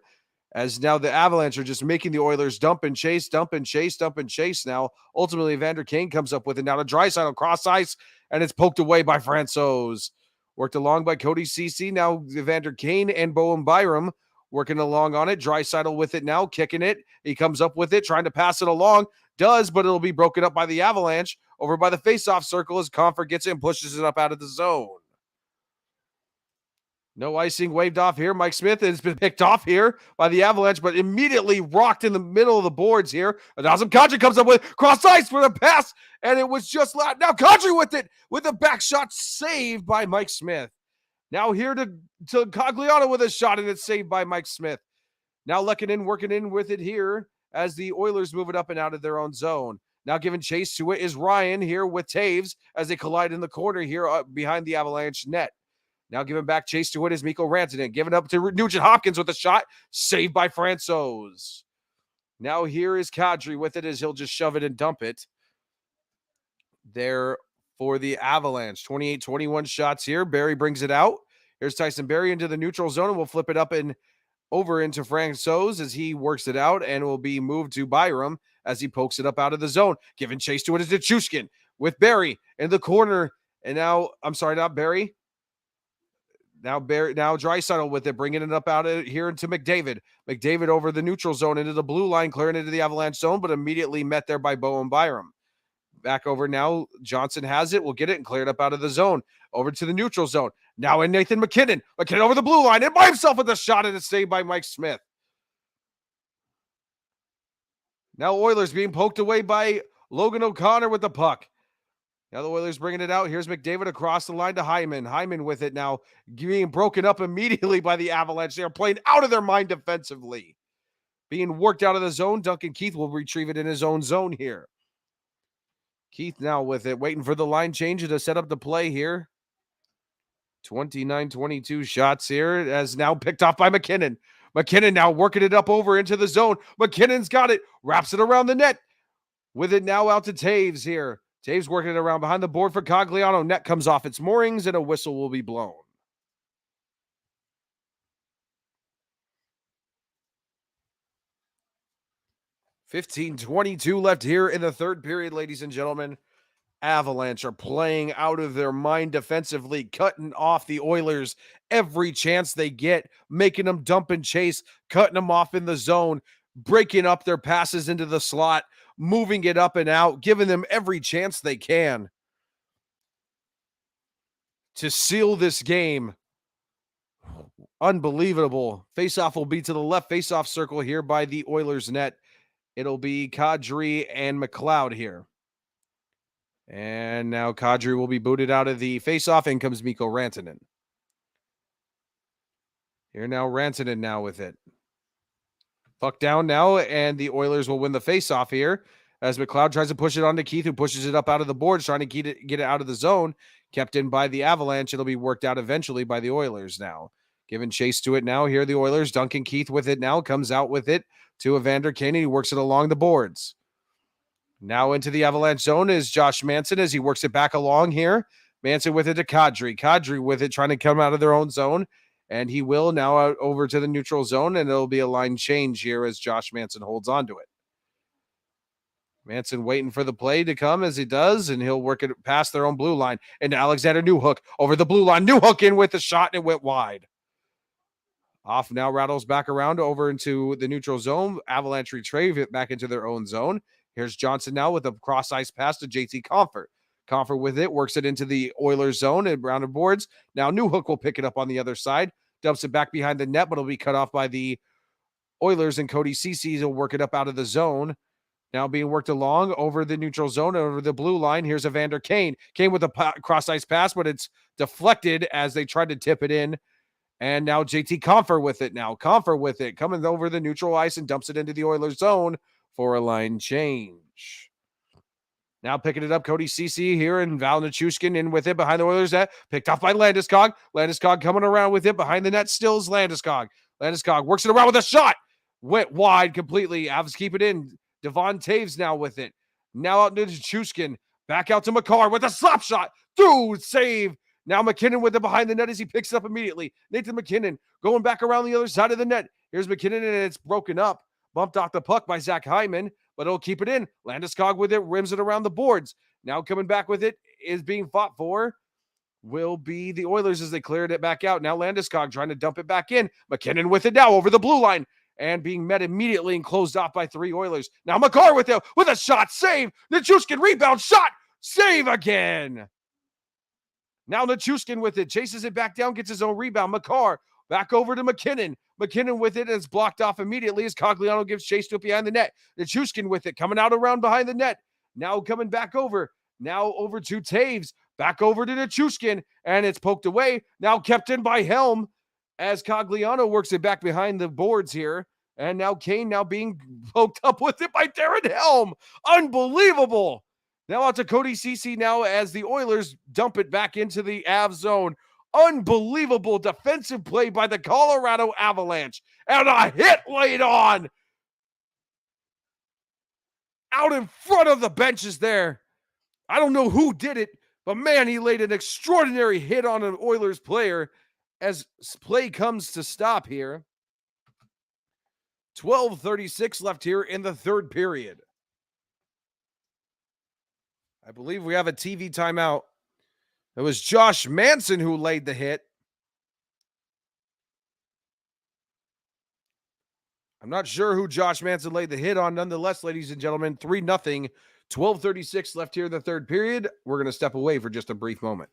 as now the Avalanche are just making the Oilers dump and chase now. Ultimately, Evander Kane comes up with it now to Draisaitl cross ice, and it's poked away by Francouz. Worked along by Cody Ceci. Now Evander Kane and Bowen Byram working along on it. Draisaitl with it now, kicking it. He comes up with it, trying to pass it along. Does, but it'll be broken up by the Avalanche over by the faceoff circle as Comfort gets it and pushes it up out of the zone. No icing waved off here. Mike Smith has been picked off here by the Avalanche, but immediately rocked in the middle of the boards here. Nazem Kadri comes up with cross ice for the pass, and it was just loud. Now Kadri with it, with a back shot saved by Mike Smith. Now here to Cogliano with a shot, and it's saved by Mike Smith. Now Lehkonen working in with it here as the Oilers move it up and out of their own zone. Now giving chase to it is Ryan here with Toews as they collide in the corner here behind the Avalanche net. Now giving back chase to it is Mikko Rantanen. Giving up to Nugent-Hopkins with a shot. Saved by Francouz. Now here is Kadri with it as he'll just shove it and dump it. There for the Avalanche. 28-21 shots here. Barrie brings it out. Here's Tyson Barrie into the neutral zone, and we'll flip it up and over into Francouz as he works it out, and will be moved to Byram as he pokes it up out of the zone. Giving chase to it is Nichushkin with Barrie in the corner. And now, not Barrie. Now Draisaitl with it, bringing it up out of here into McDavid. McDavid over the neutral zone into the blue line, clearing into the Avalanche zone, but immediately met there by Bowen Byram. Back over now, Johnson has it. We'll get it and clear it up out of the zone. Over to the neutral zone. Now in Nathan McKinnon. McKinnon over the blue line and by himself with a shot, and it's saved by Mike Smith. Now Oilers being poked away by Logan O'Connor with the puck. Now the Oilers bringing it out. Here's McDavid across the line to Hyman. Hyman with it now, being broken up immediately by the Avalanche. They are playing out of their mind defensively. Being worked out of the zone. Duncan Keith will retrieve it in his own zone here. Keith now with it, waiting for the line change to set up the play here. 29-22 shots here, as now picked off by McKinnon. McKinnon now working it up over into the zone. McKinnon's got it, wraps it around the net. With it now out to Taves here. Taves working it around behind the board for Cogliano. Net comes off its moorings and a whistle will be blown. 15:22 left here in the third period, ladies and gentlemen. Avalanche are playing out of their mind defensively, cutting off the Oilers every chance they get, making them dump and chase, cutting them off in the zone, breaking up their passes into the slot, moving it up and out, giving them every chance they can to seal this game. Unbelievable. Faceoff will be to the left faceoff circle here by the Oilers net. It'll be Kadri and McLeod here. And now Kadri will be booted out of the faceoff. In comes Mikko Rantanen. Here now Rantanen now with it. Puck down now, and the Oilers will win the faceoff here as McLeod tries to push it on to Keith, who pushes it up out of the boards, trying to get it out of the zone. Kept in by the Avalanche. It'll be worked out eventually by the Oilers now. Giving chase to it now. Here the Oilers. Duncan Keith with it now. Comes out with it to Evander Kane. He works it along the boards. Now into the Avalanche zone is Josh Manson as he works it back along here. Manson with it to Kadri. Kadri with it trying to come out of their own zone. And he will now out over to the neutral zone. And it'll be a line change here as Josh Manson holds on to it. Manson waiting for the play to come as he does. And he'll work it past their own blue line. And Alexander Newhook over the blue line. Newhook in with the shot and it went wide. Off now rattles back around over into the neutral zone. Avalanche retrieve it back into their own zone. Here's Johnson now with a cross-ice pass to JT Compher. Compher with it, works it into the Oilers zone and round of boards. Now Newhook will pick it up on the other side. Dumps it back behind the net, but it'll be cut off by the Oilers, and Cody Ceci will work it up out of the zone. Now being worked along over the neutral zone, over the blue line. Here's Evander Kane. Kane with a cross-ice pass, but it's deflected as they tried to tip it in. And now JT Compher with it now. Compher with it, coming over the neutral ice and dumps it into the Oilers zone for a line change. Now picking it up, Cody Ceci here and Val Nichushkin in with it behind the Oilers net. Picked off by Landeskog. Landeskog coming around with it behind the net. Still is Landeskog. Landeskog works it around with a shot. Went wide completely. Avs keep it in. Devon Taves now with it. Now out to Nichushkin. Back out to Makar with a slap shot. Dude, save. Now McKinnon with it behind the net as he picks it up immediately. Nathan McKinnon going back around the other side of the net. Here's McKinnon and it's broken up. Bumped off the puck by Zach Hyman, but it'll keep it in. Landeskog with it, rims it around the boards. Now coming back with it is being fought for will be the Oilers as they cleared it back out. Now Landeskog trying to dump it back in. McKinnon with it now over the blue line and being met immediately and closed off by three Oilers. Now Makar with it with a shot, save. Nichushkin rebound, shot, save again. Now Nichushkin with it, chases it back down, gets his own rebound. Makar back over to McKinnon. McKinnon with it is blocked off immediately as Cogliano gives chase to it behind the net. Nichushkin with it, coming out around behind the net. Now coming back over. Now over to Taves. Back over to Nichushkin, and it's poked away. Now kept in by Helm as Cogliano works it back behind the boards here. And now Kane now being poked up with it by Darren Helm. Unbelievable. Now out to Cody Ceci now as the Oilers dump it back into the Avs zone. Unbelievable defensive play by the Colorado Avalanche. And a hit laid on. Out in front of the benches there. I don't know who did it, but man, he laid an extraordinary hit on an Oilers player as play comes to stop here. 12:36 left here in the third period. I believe we have a TV timeout. It was Josh Manson who laid the hit. I'm not sure who Josh Manson laid the hit on. Nonetheless, ladies and gentlemen, 3-0. 12:36 left here in the third period. We're going to step away for just a brief moment.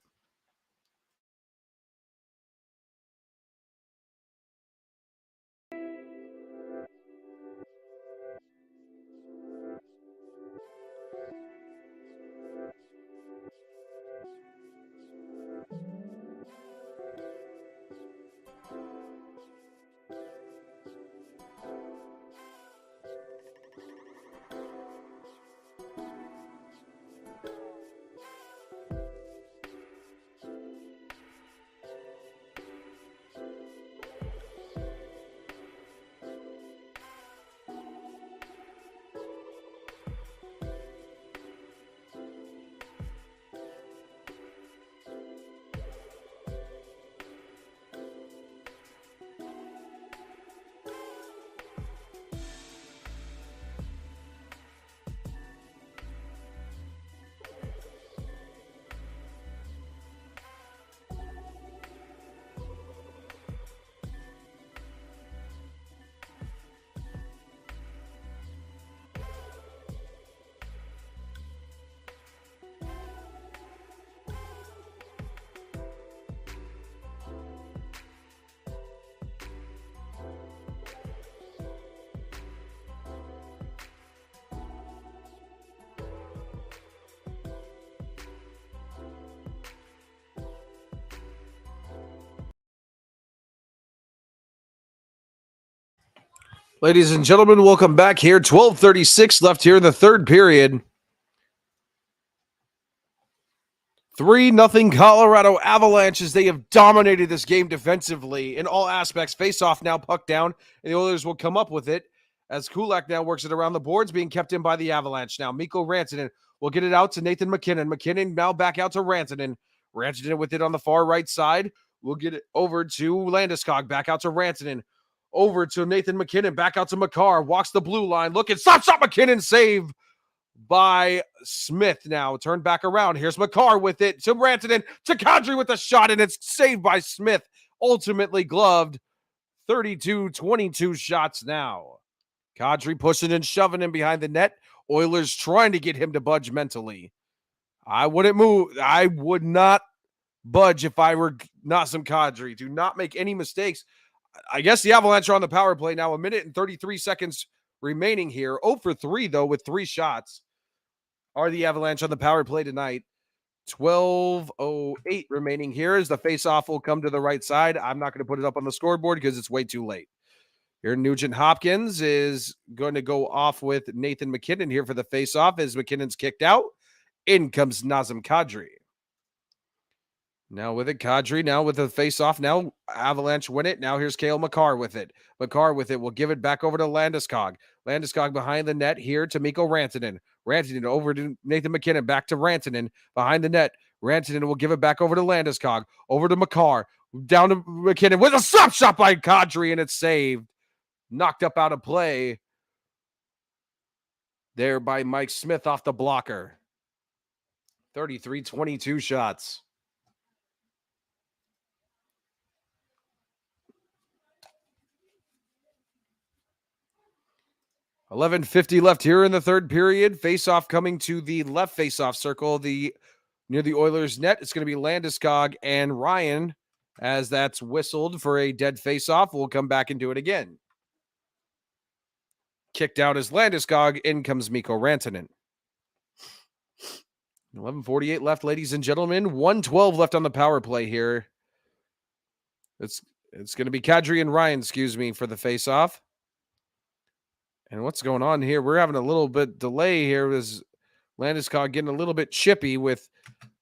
Ladies and gentlemen, welcome back here. 12:36 left here in the third period. 3-0 Colorado Avalanche as they have dominated this game defensively in all aspects. Face off now, puck down, and the Oilers will come up with it as Kulak now works it around the boards, being kept in by the Avalanche. Now, Mikko Rantanen will get it out to Nathan MacKinnon. MacKinnon now back out to Rantanen. Rantanen with it on the far right side. We'll get it over to Landeskog, back out to Rantanen. Over to Nathan MacKinnon, back out to Makar. Walks the blue line, looking, stop, MacKinnon, save by Smith. Now turned back around. Here's Makar with it to Rantanen, to Kadri with a shot, and it's saved by Smith. Ultimately gloved. 32-22 shots now. Kadri pushing and shoving him behind the net. Oilers trying to get him to budge mentally. I wouldn't move. I would not budge if I were Nazem Kadri. Do not make any mistakes. I guess the Avalanche are on the power play now. 1 minute and 33 seconds remaining here. 0 for 3, though, with 3 shots. Are the Avalanche on the power play tonight? 12:08 remaining here as the faceoff will come to the right side. I'm not going to put it up on the scoreboard because it's way too late. Here, Nugent Hopkins is going to go off with Nathan MacKinnon here for the faceoff as McKinnon's kicked out. In comes Nazem Kadri. Now with it, Kadri now with the face-off. Now Avalanche win it. Now here's Cale Makar with it. Makar with it will give it back over to Landeskog. Landeskog behind the net here to Mikko Rantanen. Rantanen over to Nathan MacKinnon. Back to Rantanen behind the net. Rantanen will give it back over to Landeskog. Over to Makar. Down to MacKinnon with a slap shot by Kadri, and it's saved. Knocked up out of play there by Mike Smith off the blocker. 33-22 shots. $11:50 left here in the third period. Face-off coming to the left face-off circle, near the Oilers' net. It's going to be Landeskog and Ryan as that's whistled for a dead face-off. We'll come back and do it again. Kicked out as Landeskog. In comes Mikko Rantanen. 11:48 left, ladies and gentlemen. 1:12 left on the power play here. It's going to be Kadri and Ryan, for the face-off. And what's going on here? We're having a little bit delay here as Landeskog getting a little bit chippy with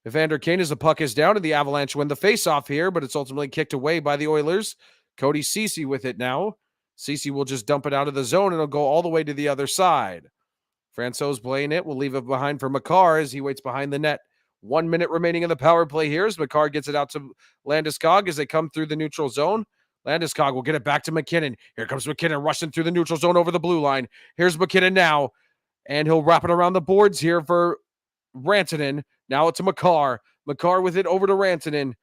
Evander Kane as the puck is down and the Avalanche win the faceoff here, but it's ultimately kicked away by the Oilers. Cody Ceci with it now. Ceci will just dump it out of the zone and it'll go all the way to the other side. Franco's playing it. We'll leave it behind for Makar as he waits behind the net. 1 minute remaining in the power play here as Makar gets it out to Landeskog as they come through the neutral zone. Landeskog will get it back to MacKinnon. Here comes MacKinnon rushing through the neutral zone over the blue line. Here's MacKinnon now, and he'll wrap it around the boards here for Rantanen. Now it's to Makar. Makar with it over to Rantanen.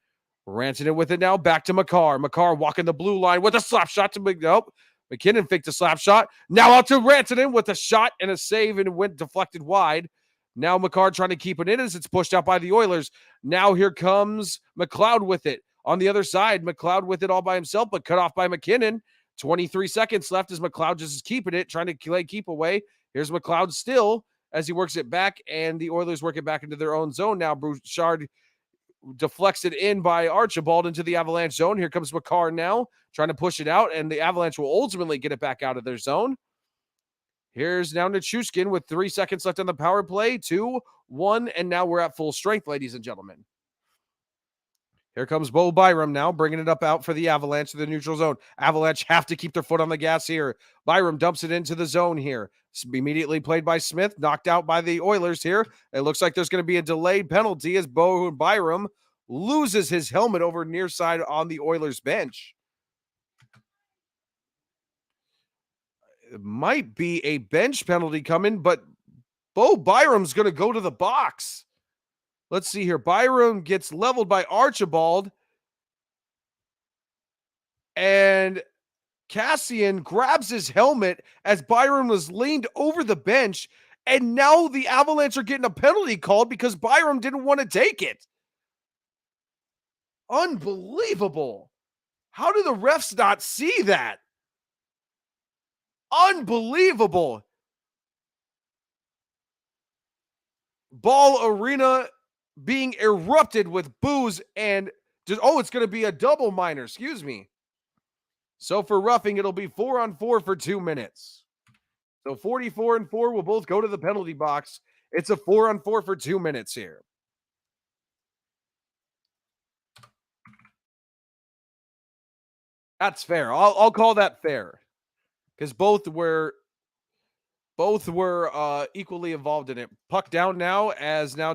Rantanen with it now back to Makar. Makar walking the blue line with a slap shot to MacKinnon faked a slap shot. Now out to Rantanen with a shot and a save, and it went deflected wide. Now Makar trying to keep it in as it's pushed out by the Oilers. Now here comes McLeod with it. On the other side, McLeod with it all by himself, but cut off by MacKinnon. 23 seconds left as McLeod just is keeping it, trying to play keep away. Here's McLeod still as he works it back, and the Oilers work it back into their own zone. Now Bouchard deflects it in by Archibald into the Avalanche zone. Here comes Makar now, trying to push it out, and the Avalanche will ultimately get it back out of their zone. Here's now Nichushkin with 3 seconds left on the power play. 2-1, and now we're at full strength, ladies and gentlemen. Here comes Bo Byram now, bringing it up out for the Avalanche to the neutral zone. Avalanche have to keep their foot on the gas here. Byram dumps it into the zone here. It's immediately played by Smith, knocked out by the Oilers here. It looks like there's going to be a delayed penalty as Bo Byram loses his helmet over near side on the Oilers bench. It might be a bench penalty coming, but Bo Byram's going to go to the box. Let's see here. Byram gets leveled by Archibald. And Cassian grabs his helmet as Byram was leaned over the bench. And now the Avalanche are getting a penalty called because Byram didn't want to take it. Unbelievable. How do the refs not see that? Unbelievable. Ball arena being erupted with boos and just, it's going to be a double minor. So for roughing, it'll be 4-on-4 for 2 minutes. So 44 and 4 will both go to the penalty box. It's a 4-on-4 for 2 minutes here. That's fair. I'll call that fair because both were equally involved in it. Puck down now as now.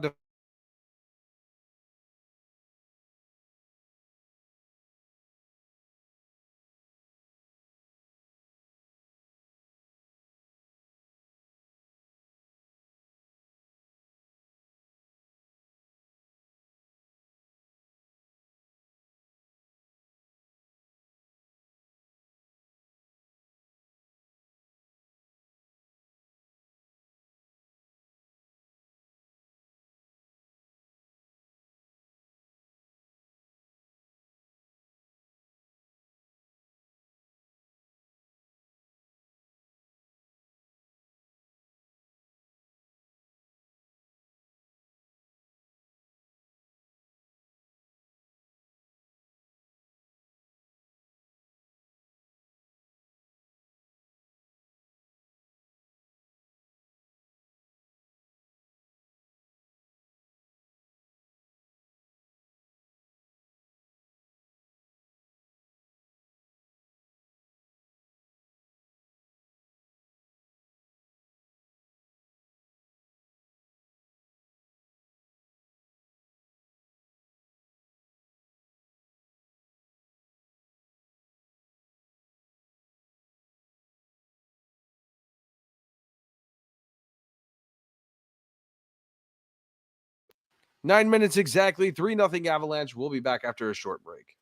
9 minutes exactly. 3-0 Avalanche. We'll be back after a short break.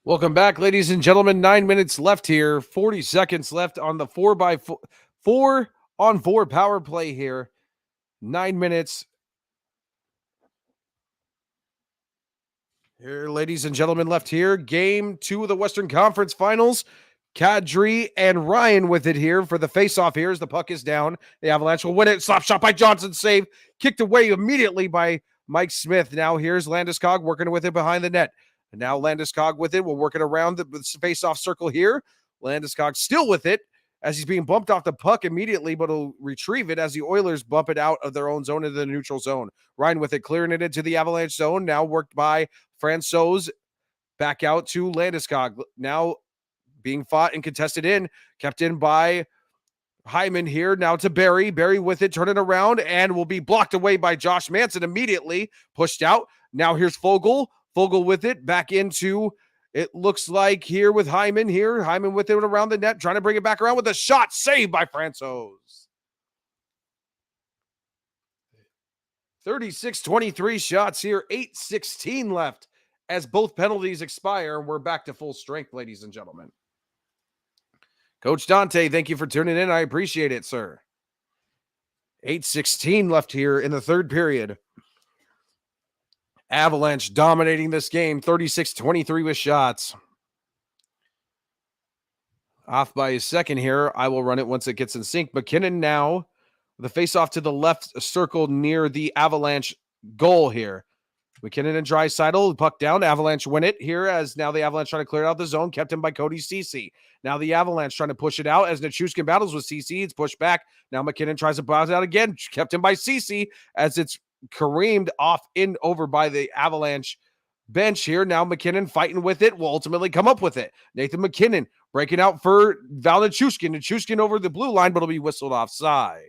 Welcome back, ladies and gentlemen. 9 minutes left here. 40 seconds left on the 4-on-4 power play here. 9 minutes. Here, ladies and gentlemen, left here. Game 2 of the Western Conference Finals. Kadri and Ryan with it here for the face-off here as the puck is down. The Avalanche will win it. Slap shot by Johnson. Save. Kicked away immediately by Mike Smith. Now here's Landeskog working with it behind the net. And now Landeskog with it. We'll work it around the face-off circle here. Landeskog still with it as he's being bumped off the puck immediately, but he'll retrieve it as the Oilers bump it out of their own zone into the neutral zone. Ryan with it, clearing it into the Avalanche zone. Now worked by Francouz. Back out to Landeskog. Now being fought and contested in, kept in by Hyman here. Now to Barry. Barry with it, turning around, and will be blocked away by Josh Manson immediately. Pushed out. Now here's Foegele. Foegele with it, back into, it looks like here with Hyman here. Hyman with it around the net, trying to bring it back around with a shot. Saved by Francouz. 36-23 shots here. 8:16 left as both penalties expire. We're back to full strength, ladies and gentlemen. Coach Dante, thank you for tuning in. I appreciate it, sir. 8:16 left here in the third period. Avalanche dominating this game, 36-23 with shots. Off by a second here. I will run it once it gets in sync. McKinnon now, the face-off to the left circle near the Avalanche goal here. McKinnon and Draisaitl, puck down. Avalanche win it here as now the Avalanche trying to clear out the zone, kept him by Cody Ceci. Now the Avalanche trying to push it out as Nichushkin battles with Ceci. It's pushed back. Now McKinnon tries to bounce out again, kept him by Ceci as it's careened off in over by the Avalanche bench here. Now McKinnon fighting with it will ultimately come up with it. Nathan McKinnon breaking out for Val Nichushkin. Nichushkin over the blue line, but it'll be whistled offside.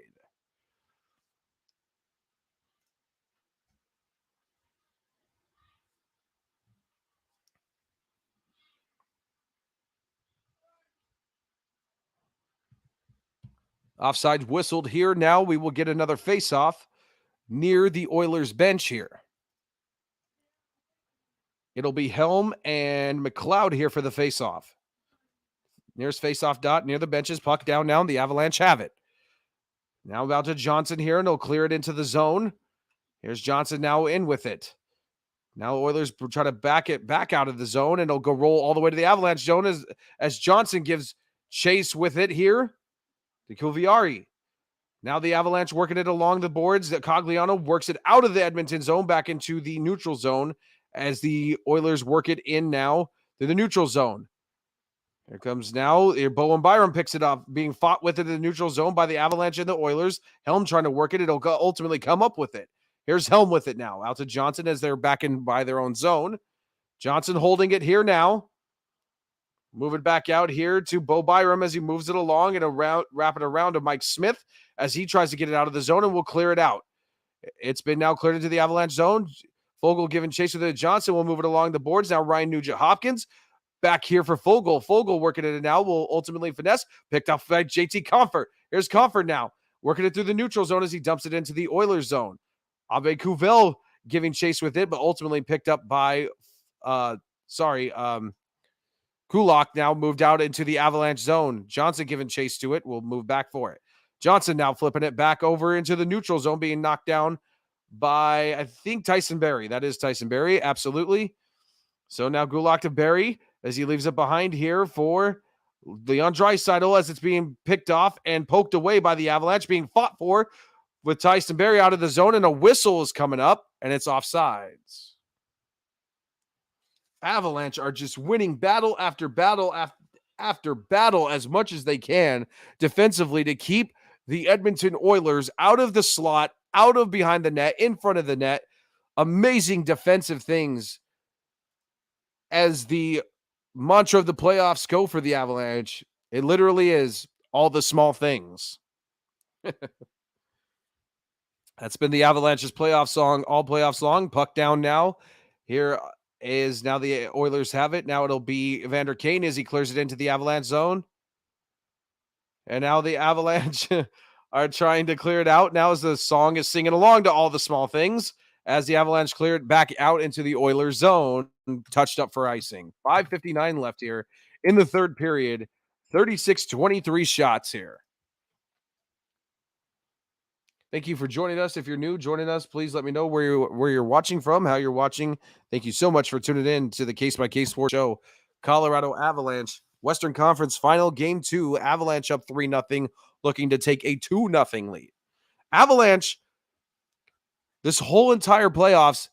Offside whistled here. Now we will get another face-off near the Oilers bench here. It'll be Helm and McLeod here for the face-off. Nearest face-off dot near the benches. Puck down now. The Avalanche have it. Now about to Johnson here, and he'll clear it into the zone. Here's Johnson now in with it. Now Oilers try to back it back out of the zone, and it'll go roll all the way to the Avalanche zone as Johnson gives chase with it here to Kuviari. Now the Avalanche working it along the boards. Cogliano works it out of the Edmonton zone back into the neutral zone as the Oilers work it in now to the neutral zone. Here comes now. Bowen Byram picks it up, being fought with it in the neutral zone by the Avalanche and the Oilers. Helm trying to work it. It'll ultimately come up with it. Here's Helm with it now. Out to Johnson as they're back in by their own zone. Johnson holding it here now. Move it back out here to Bo Byram as he moves it along and wrap it around to Mike Smith as he tries to get it out of the zone and will clear it out. It's been now cleared into the Avalanche zone. Fogle giving chase with it. Johnson will move it along the boards. Now Ryan Nugent-Hopkins back here for Fogle. Fogle working it now will ultimately finesse. Picked up by JT Comfort. Here's Comfort now. Working it through the neutral zone as he dumps it into the Oilers zone. Abe Couvel giving chase with it, but ultimately picked up by, Kulak now moved out into the Avalanche zone. Johnson giving chase to it. Will move back for it. Johnson now flipping it back over into the neutral zone, being knocked down by, I think, Tyson Barrie. That is Tyson Barrie. Absolutely. So now Gulak to Barrie as he leaves it behind here for Leon Draisaitl as it's being picked off and poked away by the Avalanche, being fought for with Tyson Barrie out of the zone, and a whistle is coming up, and it's offsides. Avalanche are just winning battle after battle after battle as much as they can defensively to keep the Edmonton Oilers out of the slot, out of behind the net, in front of the net. Amazing defensive things as the mantra of the playoffs go for the Avalanche. It literally is all the small things. That's been the Avalanche's playoff song all playoffs long. Puck down now. Here is now the Oilers have it. Now it'll be Evander Kane as he clears it into the Avalanche zone. And now the Avalanche are trying to clear it out. Now as the song is singing along to all the small things as the Avalanche cleared back out into the Oilers zone, touched up for icing. 5:59 left here in the third period. 36-23 shots here. Thank you for joining us. If you're new, joining us, please let me know where you're watching from, how you're watching. Thank you so much for tuning in to the Case by Case Sports Show. Colorado Avalanche, Western Conference Final, Game 2. Avalanche up 3-0, looking to take a 2-0 lead. Avalanche, this whole entire playoffs,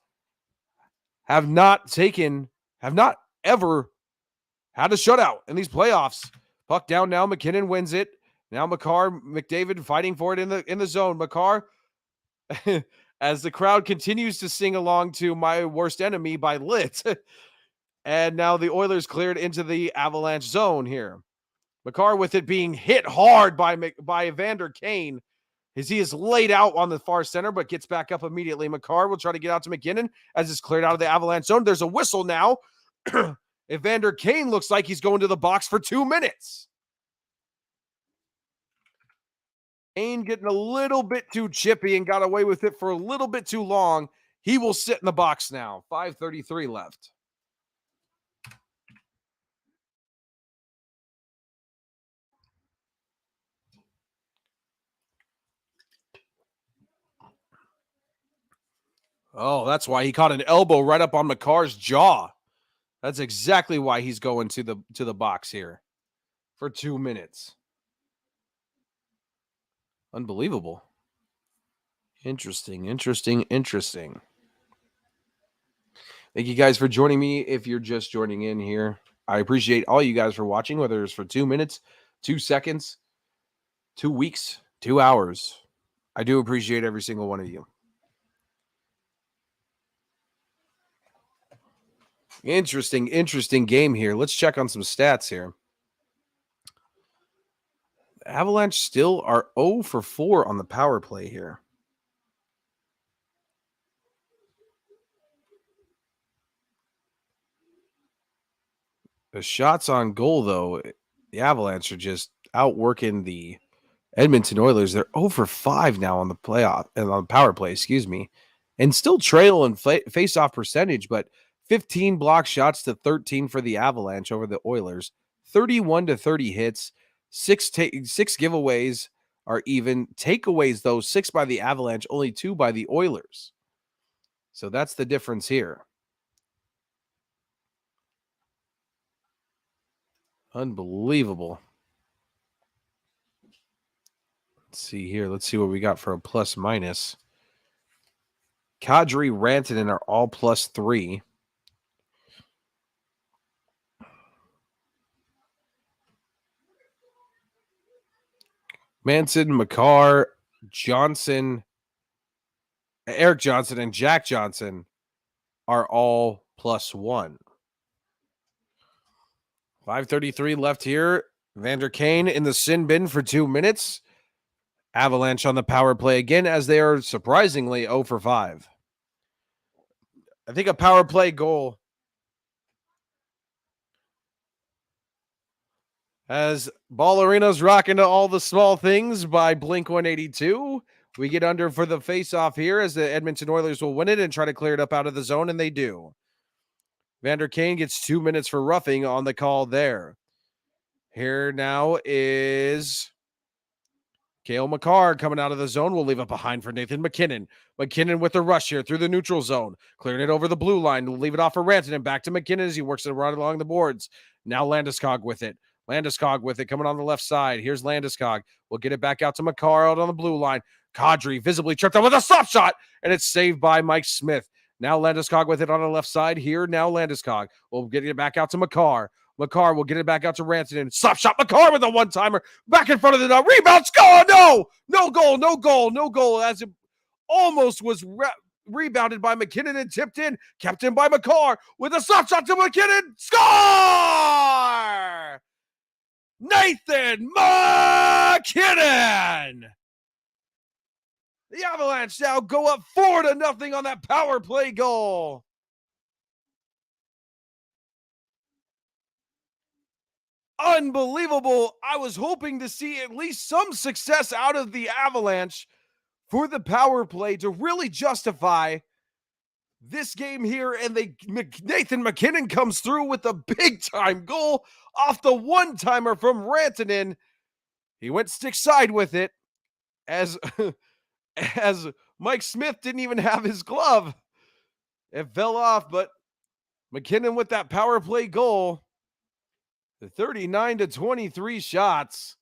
have not ever had a shutout in these playoffs. Puck down now. McKinnon wins it. Now McDavid fighting for it in the zone. Makar, as the crowd continues to sing along to My Worst Enemy by Lit. And now the Oilers cleared into the Avalanche zone here. Makar with it being hit hard by Evander Kane as he is laid out on the far center, but gets back up immediately. Makar will try to get out to McKinnon as it's cleared out of the Avalanche zone. There's a whistle now. Evander Kane looks like he's going to the box for 2 minutes. Kane getting a little bit too chippy and got away with it for a little bit too long. He will sit in the box now. 5:33 left. Oh, that's why he caught an elbow right up on McCarr's jaw. That's exactly why he's going to the box here for 2 minutes. Unbelievable. Interesting. Thank you guys for joining me. If you're just joining in here, I appreciate all you guys for watching, whether it's for 2 minutes, 2 seconds, 2 weeks, 2 hours. I do appreciate every single one of you. Interesting game here. Let's check on some stats here. Avalanche still are 0 for 4 on the power play here. The shots on goal, though, the Avalanche are just outworking the Edmonton Oilers. They're 0 for 5 now on the playoff and on the power play, and still trail in face-off percentage, but 15 block shots to 13 for the Avalanche over the Oilers, 31 to 30 hits, six giveaways are even. Takeaways, though, 6 by the Avalanche, only 2 by the Oilers. So that's the difference here. Unbelievable. Let's see here. Let's see what we got for a plus minus. Kadri, Rantanen are all +3. Manson, Makar, Johnson, Eric Johnson, and Jack Johnson are all +1. 5:33 left here. Vander Kane in the sin bin for 2 minutes. Avalanche on the power play again, as they are surprisingly 0 for 5. I think a power play goal, as Ballerinos rocking to all the small things by Blink-182. We get under for the face-off here, as the Edmonton Oilers will win it and try to clear it up out of the zone, and they do. Vander Kane gets 2 minutes for roughing on the call there. Here now is Cale Makar coming out of the zone. We'll leave it behind for Nathan MacKinnon. MacKinnon with the rush here through the neutral zone. Clearing it over the blue line. We'll leave it off for Rantanen. Back to MacKinnon as he works it right along the boards. Now Landeskog with it. Coming on the left side. Here's Landeskog. We'll get it back out to Makar out on the blue line. Kadri visibly tripped up with a stop shot, and it's saved by Mike Smith. Now Landeskog with it on the left side here. Now Landeskog. We'll get it back out to Makar. Makar will get it back out to Rantanen. Stop shot. Makar with a one-timer. Back in front of the net. Rebound. Score. No. No goal. As it almost was rebounded by MacKinnon and tipped in. Kept in by Makar with a stop shot to MacKinnon. Score! Nathan MacKinnon! The Avalanche now go up 4-0 on that power play goal. Unbelievable. I was hoping to see at least some success out of the Avalanche for the power play to really justify this game here. And Nathan MacKinnon comes through with a big-time goal off the one-timer from Rantanen. He went stick side with it as Mike Smith didn't even have his glove. It fell off, but MacKinnon with that power play goal. The 39-23 shots.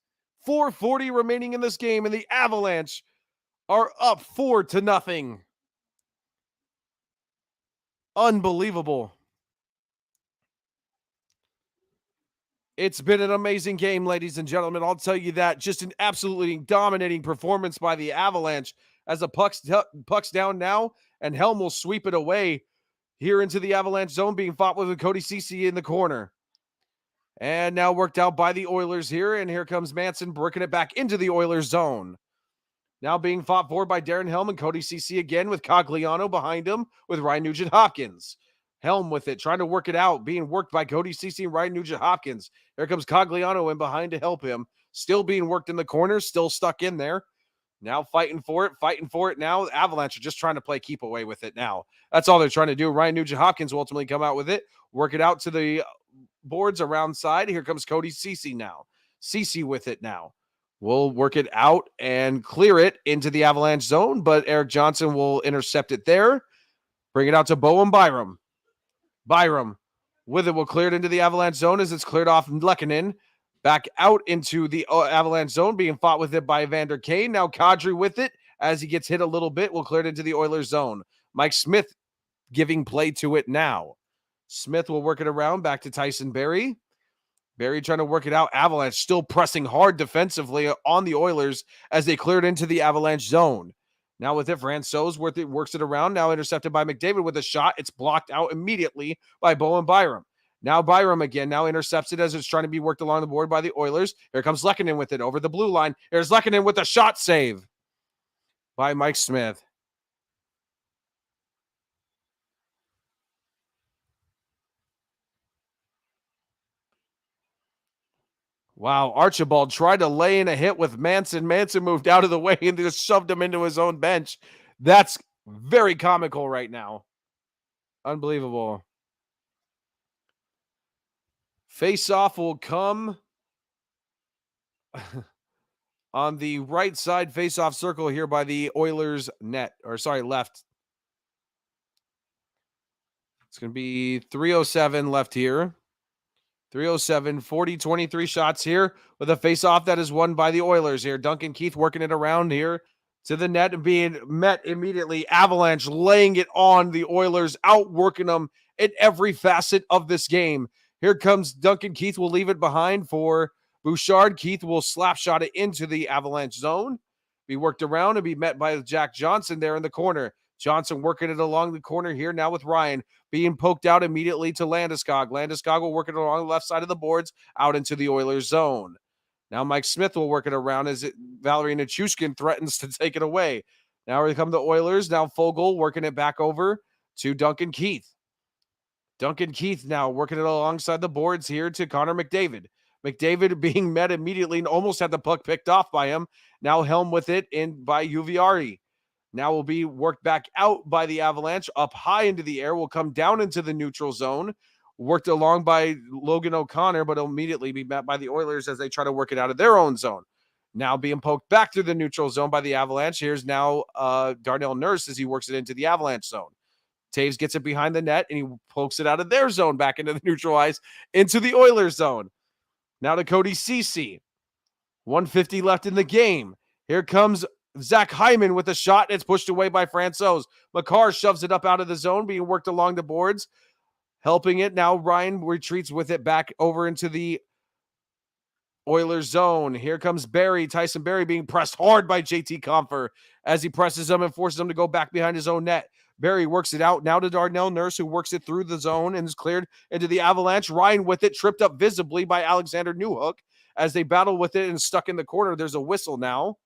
4:40 remaining in this game, and the Avalanche are up 4-0. Unbelievable. It's been an amazing game, ladies and gentlemen. I'll tell you that. Just an absolutely dominating performance by the Avalanche, as the puck's down now, and Helm will sweep it away here into the Avalanche zone, being fought with Cody Ceci in the corner. And now worked out by the Oilers here, and here comes Manson bricking it back into the Oilers zone. Now being fought for by Darren Helm and Cody Ceci again, with Cogliano behind him with Ryan Nugent-Hopkins. Helm with it, trying to work it out, being worked by Cody Ceci and Ryan Nugent-Hopkins. Here comes Cogliano in behind to help him. Still being worked in the corner, still stuck in there. Now fighting for it now. The Avalanche are just trying to play keep away with it now. That's all they're trying to do. Ryan Nugent-Hopkins will ultimately come out with it, work it out to the boards around side. Here comes Cody Ceci now. Ceci with it now. We'll work it out and clear it into the Avalanche zone, but Eric Johnson will intercept it there. Bring it out to Bowen Byram. Byram with it will clear it into the Avalanche zone as it's cleared off Lehkonen. Back out into the Avalanche zone, being fought with it by Evander Kane. Now Kadri with it as he gets hit a little bit, will clear it into the Oilers zone. Mike Smith giving play to it now. Smith will work it around back to Tyson Barrie. Barrie trying to work it out. Avalanche still pressing hard defensively on the Oilers as they cleared into the Avalanche zone. Now with it, Francouz works it around. Now intercepted by McDavid with a shot. It's blocked out immediately by Bowen Byram. Now Byram again, now intercepts it as it's trying to be worked along the board by the Oilers. Here comes Lehkonen with it over the blue line. Here's Lehkonen with a shot save by Mike Smith. Wow, Archibald tried to lay in a hit with Manson. Manson moved out of the way and just shoved him into his own bench. That's very comical right now. Unbelievable. Face-off will come on the right side face-off circle here by the Oilers net. Or sorry, left. It's going to be 3:07 left here. 3:07, 40, 23 shots here with a face-off that is won by the Oilers here. Duncan Keith working it around here to the net and being met immediately. Avalanche laying it on the Oilers, outworking them in every facet of this game. Here comes Duncan Keith. Will leave it behind for Bouchard. Keith will slap shot it into the Avalanche zone. Be worked around and be met by Jack Johnson there in the corner. Johnson working it along the corner here now with Ryan being poked out immediately to Landeskog. Landeskog will work it along the left side of the boards out into the Oilers zone. Now Mike Smith will work it around as Valerie Nichushkin threatens to take it away. Now here come the Oilers. Now Fogle working it back over to Duncan Keith. Duncan Keith now working it alongside the boards here to Connor McDavid. McDavid being met immediately and almost had the puck picked off by him. Now Helm with it in by Uviari. Now will be worked back out by the Avalanche, up high into the air, will come down into the neutral zone, worked along by Logan O'Connor, but will immediately be met by the Oilers as they try to work it out of their own zone. Now being poked back through the neutral zone by the Avalanche. Here's now Darnell Nurse as he works it into the Avalanche zone. Taves gets it behind the net, and he pokes it out of their zone back into the neutral ice, into the Oilers zone. Now to Cody Ceci. 150 left in the game. Here comes Zach Hyman with a shot. It's pushed away by Francouz. Makar shoves it up out of the zone, being worked along the boards. Helping it. Now Ryan retreats with it back over into the Oilers zone. Here comes Barrie. Tyson Barrie being pressed hard by JT Compher as he presses him and forces him to go back behind his own net. Barrie works it out now to Darnell Nurse, who works it through the zone and is cleared into the Avalanche. Ryan with it, tripped up visibly by Alexander Newhook as they battle with it and stuck in the corner. There's a whistle now.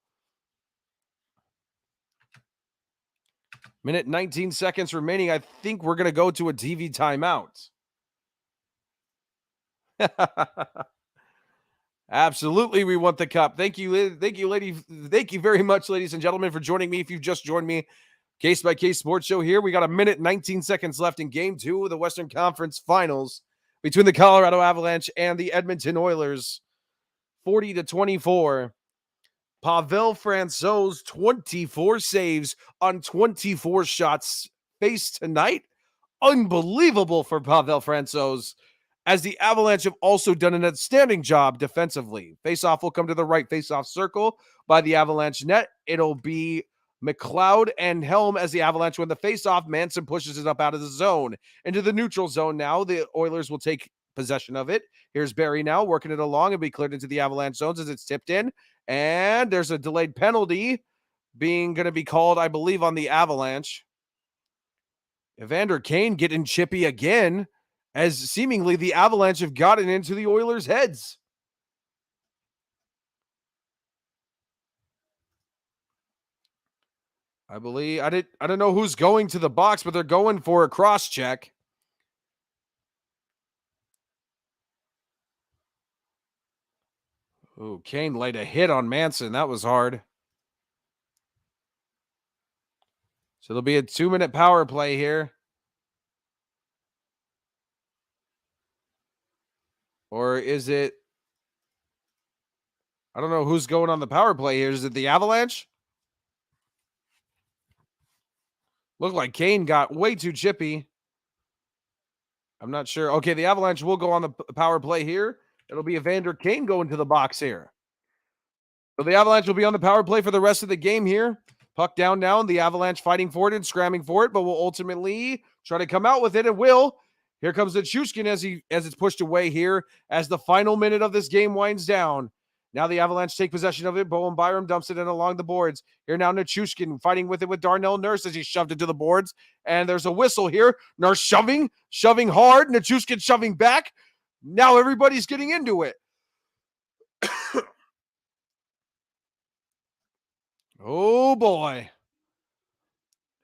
Minute 19 seconds remaining. I think we're going to go to a TV timeout. Absolutely, we want the cup. Thank you, lady. Thank you very much, ladies and gentlemen, for joining me. If you've just joined me, Case by Case Sports Show here. We got a minute 19 seconds left in Game 2 of the Western Conference Finals between the Colorado Avalanche and the Edmonton Oilers. 40-24. Pavel Francouz, 24 saves on 24 shots faced tonight. Unbelievable for Pavel Francouz, as the Avalanche have also done an outstanding job defensively. Faceoff will come to the right faceoff circle by the Avalanche net. It'll be McLeod and Helm as the Avalanche win the faceoff. Manson pushes it up out of the zone into the neutral zone. Now the Oilers will take possession of it. Here's Barrie now working it along and be cleared into the Avalanche zones as it's tipped in. And there's a delayed penalty going to be called, I believe, on the Avalanche. Evander Kane getting chippy again, as seemingly the Avalanche have gotten into the Oilers' heads. I believe I don't know who's going to the box, but they're going for a cross check. Ooh, Kane laid a hit on Manson. That was hard. So there'll be a 2-minute power play here. Or is it? I don't know who's going on the power play here. Is it the Avalanche? Looked like Kane got way too chippy. I'm not sure. Okay, the Avalanche will go on the power play here. It'll be Evander Kane going to the box here. So the Avalanche will be on the power play for the rest of the game here. Puck down now, and the Avalanche fighting for it and scramming for it, but will ultimately try to come out with it. It will. Here comes the Chushkin as it's pushed away here as the final minute of this game winds down. Now the Avalanche take possession of it. Bowen Byram dumps it in along the boards. Here now Nichushkin fighting with it with Darnell Nurse as he shoved it to the boards. And there's a whistle here. Nurse shoving hard. Nichushkin shoving back. Now everybody's getting into it. Oh boy.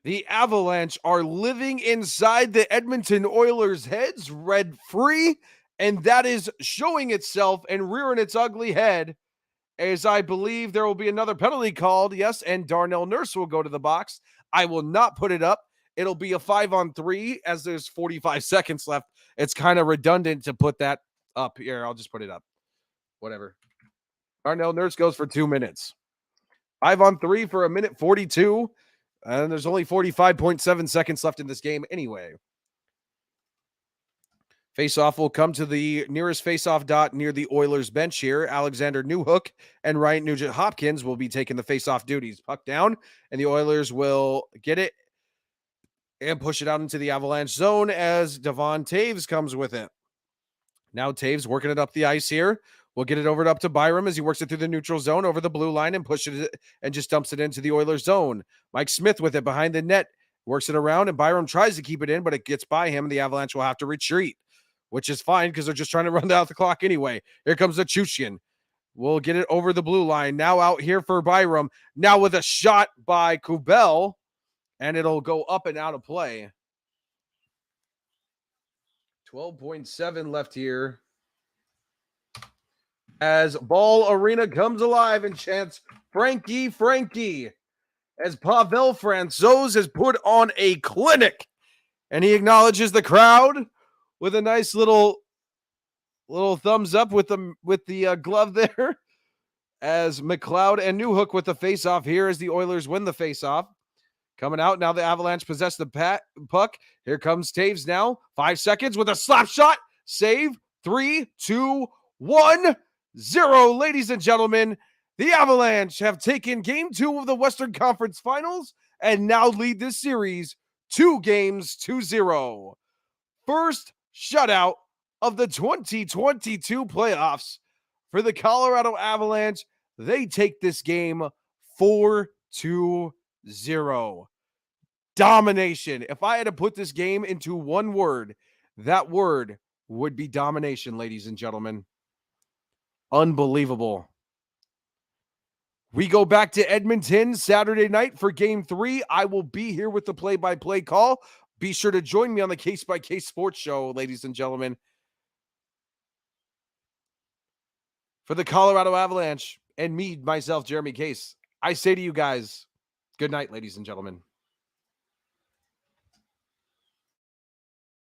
The Avalanche are living inside the Edmonton Oilers' heads rent-free, and that is showing itself and rearing its ugly head, as I believe there will be another penalty called. Yes, and Darnell Nurse will go to the box. I will not put it up. It'll be a 5-on-3 as there's 45 seconds left. It's kind of redundant to put that up here. I'll just put it up. Whatever. Darnell Nurse goes for 2 minutes. 5-on-3 for 1:42. And there's only 45.7 seconds left in this game anyway. Faceoff will come to the nearest faceoff dot near the Oilers bench here. Alexander Newhook and Ryan Nugent-Hopkins will be taking the faceoff duties. Puck down, and the Oilers will get it and push it out into the Avalanche zone as Devon Taves comes with it. Now Taves working it up the ice here. We'll get it over up to Byram as he works it through the neutral zone over the blue line and pushes it and just dumps it into the Oilers zone. Mike Smith with it behind the net, works it around, and Byram tries to keep it in, but it gets by him. The Avalanche will have to retreat, which is fine because they're just trying to run out the clock anyway. Here comes the Chushkin. We'll get it over the blue line. Now out here for Byram. Now with a shot by Kubel, and it'll go up and out of play. 12.7 left here. As Ball Arena comes alive and chants, Frankie, Frankie, as Pavel Francouz has put on a clinic, and he acknowledges the crowd with a nice little thumbs up with the glove there, as McLeod and Newhook with the face-off here as the Oilers win the face-off. Coming out, now the Avalanche possess the puck. Here comes Taves now. 5 seconds with a slap shot. Save. 3, 2, 1. 0, ladies and gentlemen, the Avalanche have taken Game 2 of the Western Conference Finals and now lead this series 2-0. First shutout of the 2022 playoffs for the Colorado Avalanche. They take this game 4-0. Domination. If I had to put this game into one word, that word would be domination, ladies and gentlemen. Unbelievable. We go back to Edmonton Saturday night for Game 3. I will be here with the play-by-play call. Be sure to join me on the Case-by-Case Sports Show, ladies and gentlemen. For the Colorado Avalanche and me, myself, Jeremy Case, I say to you guys, good night, ladies and gentlemen.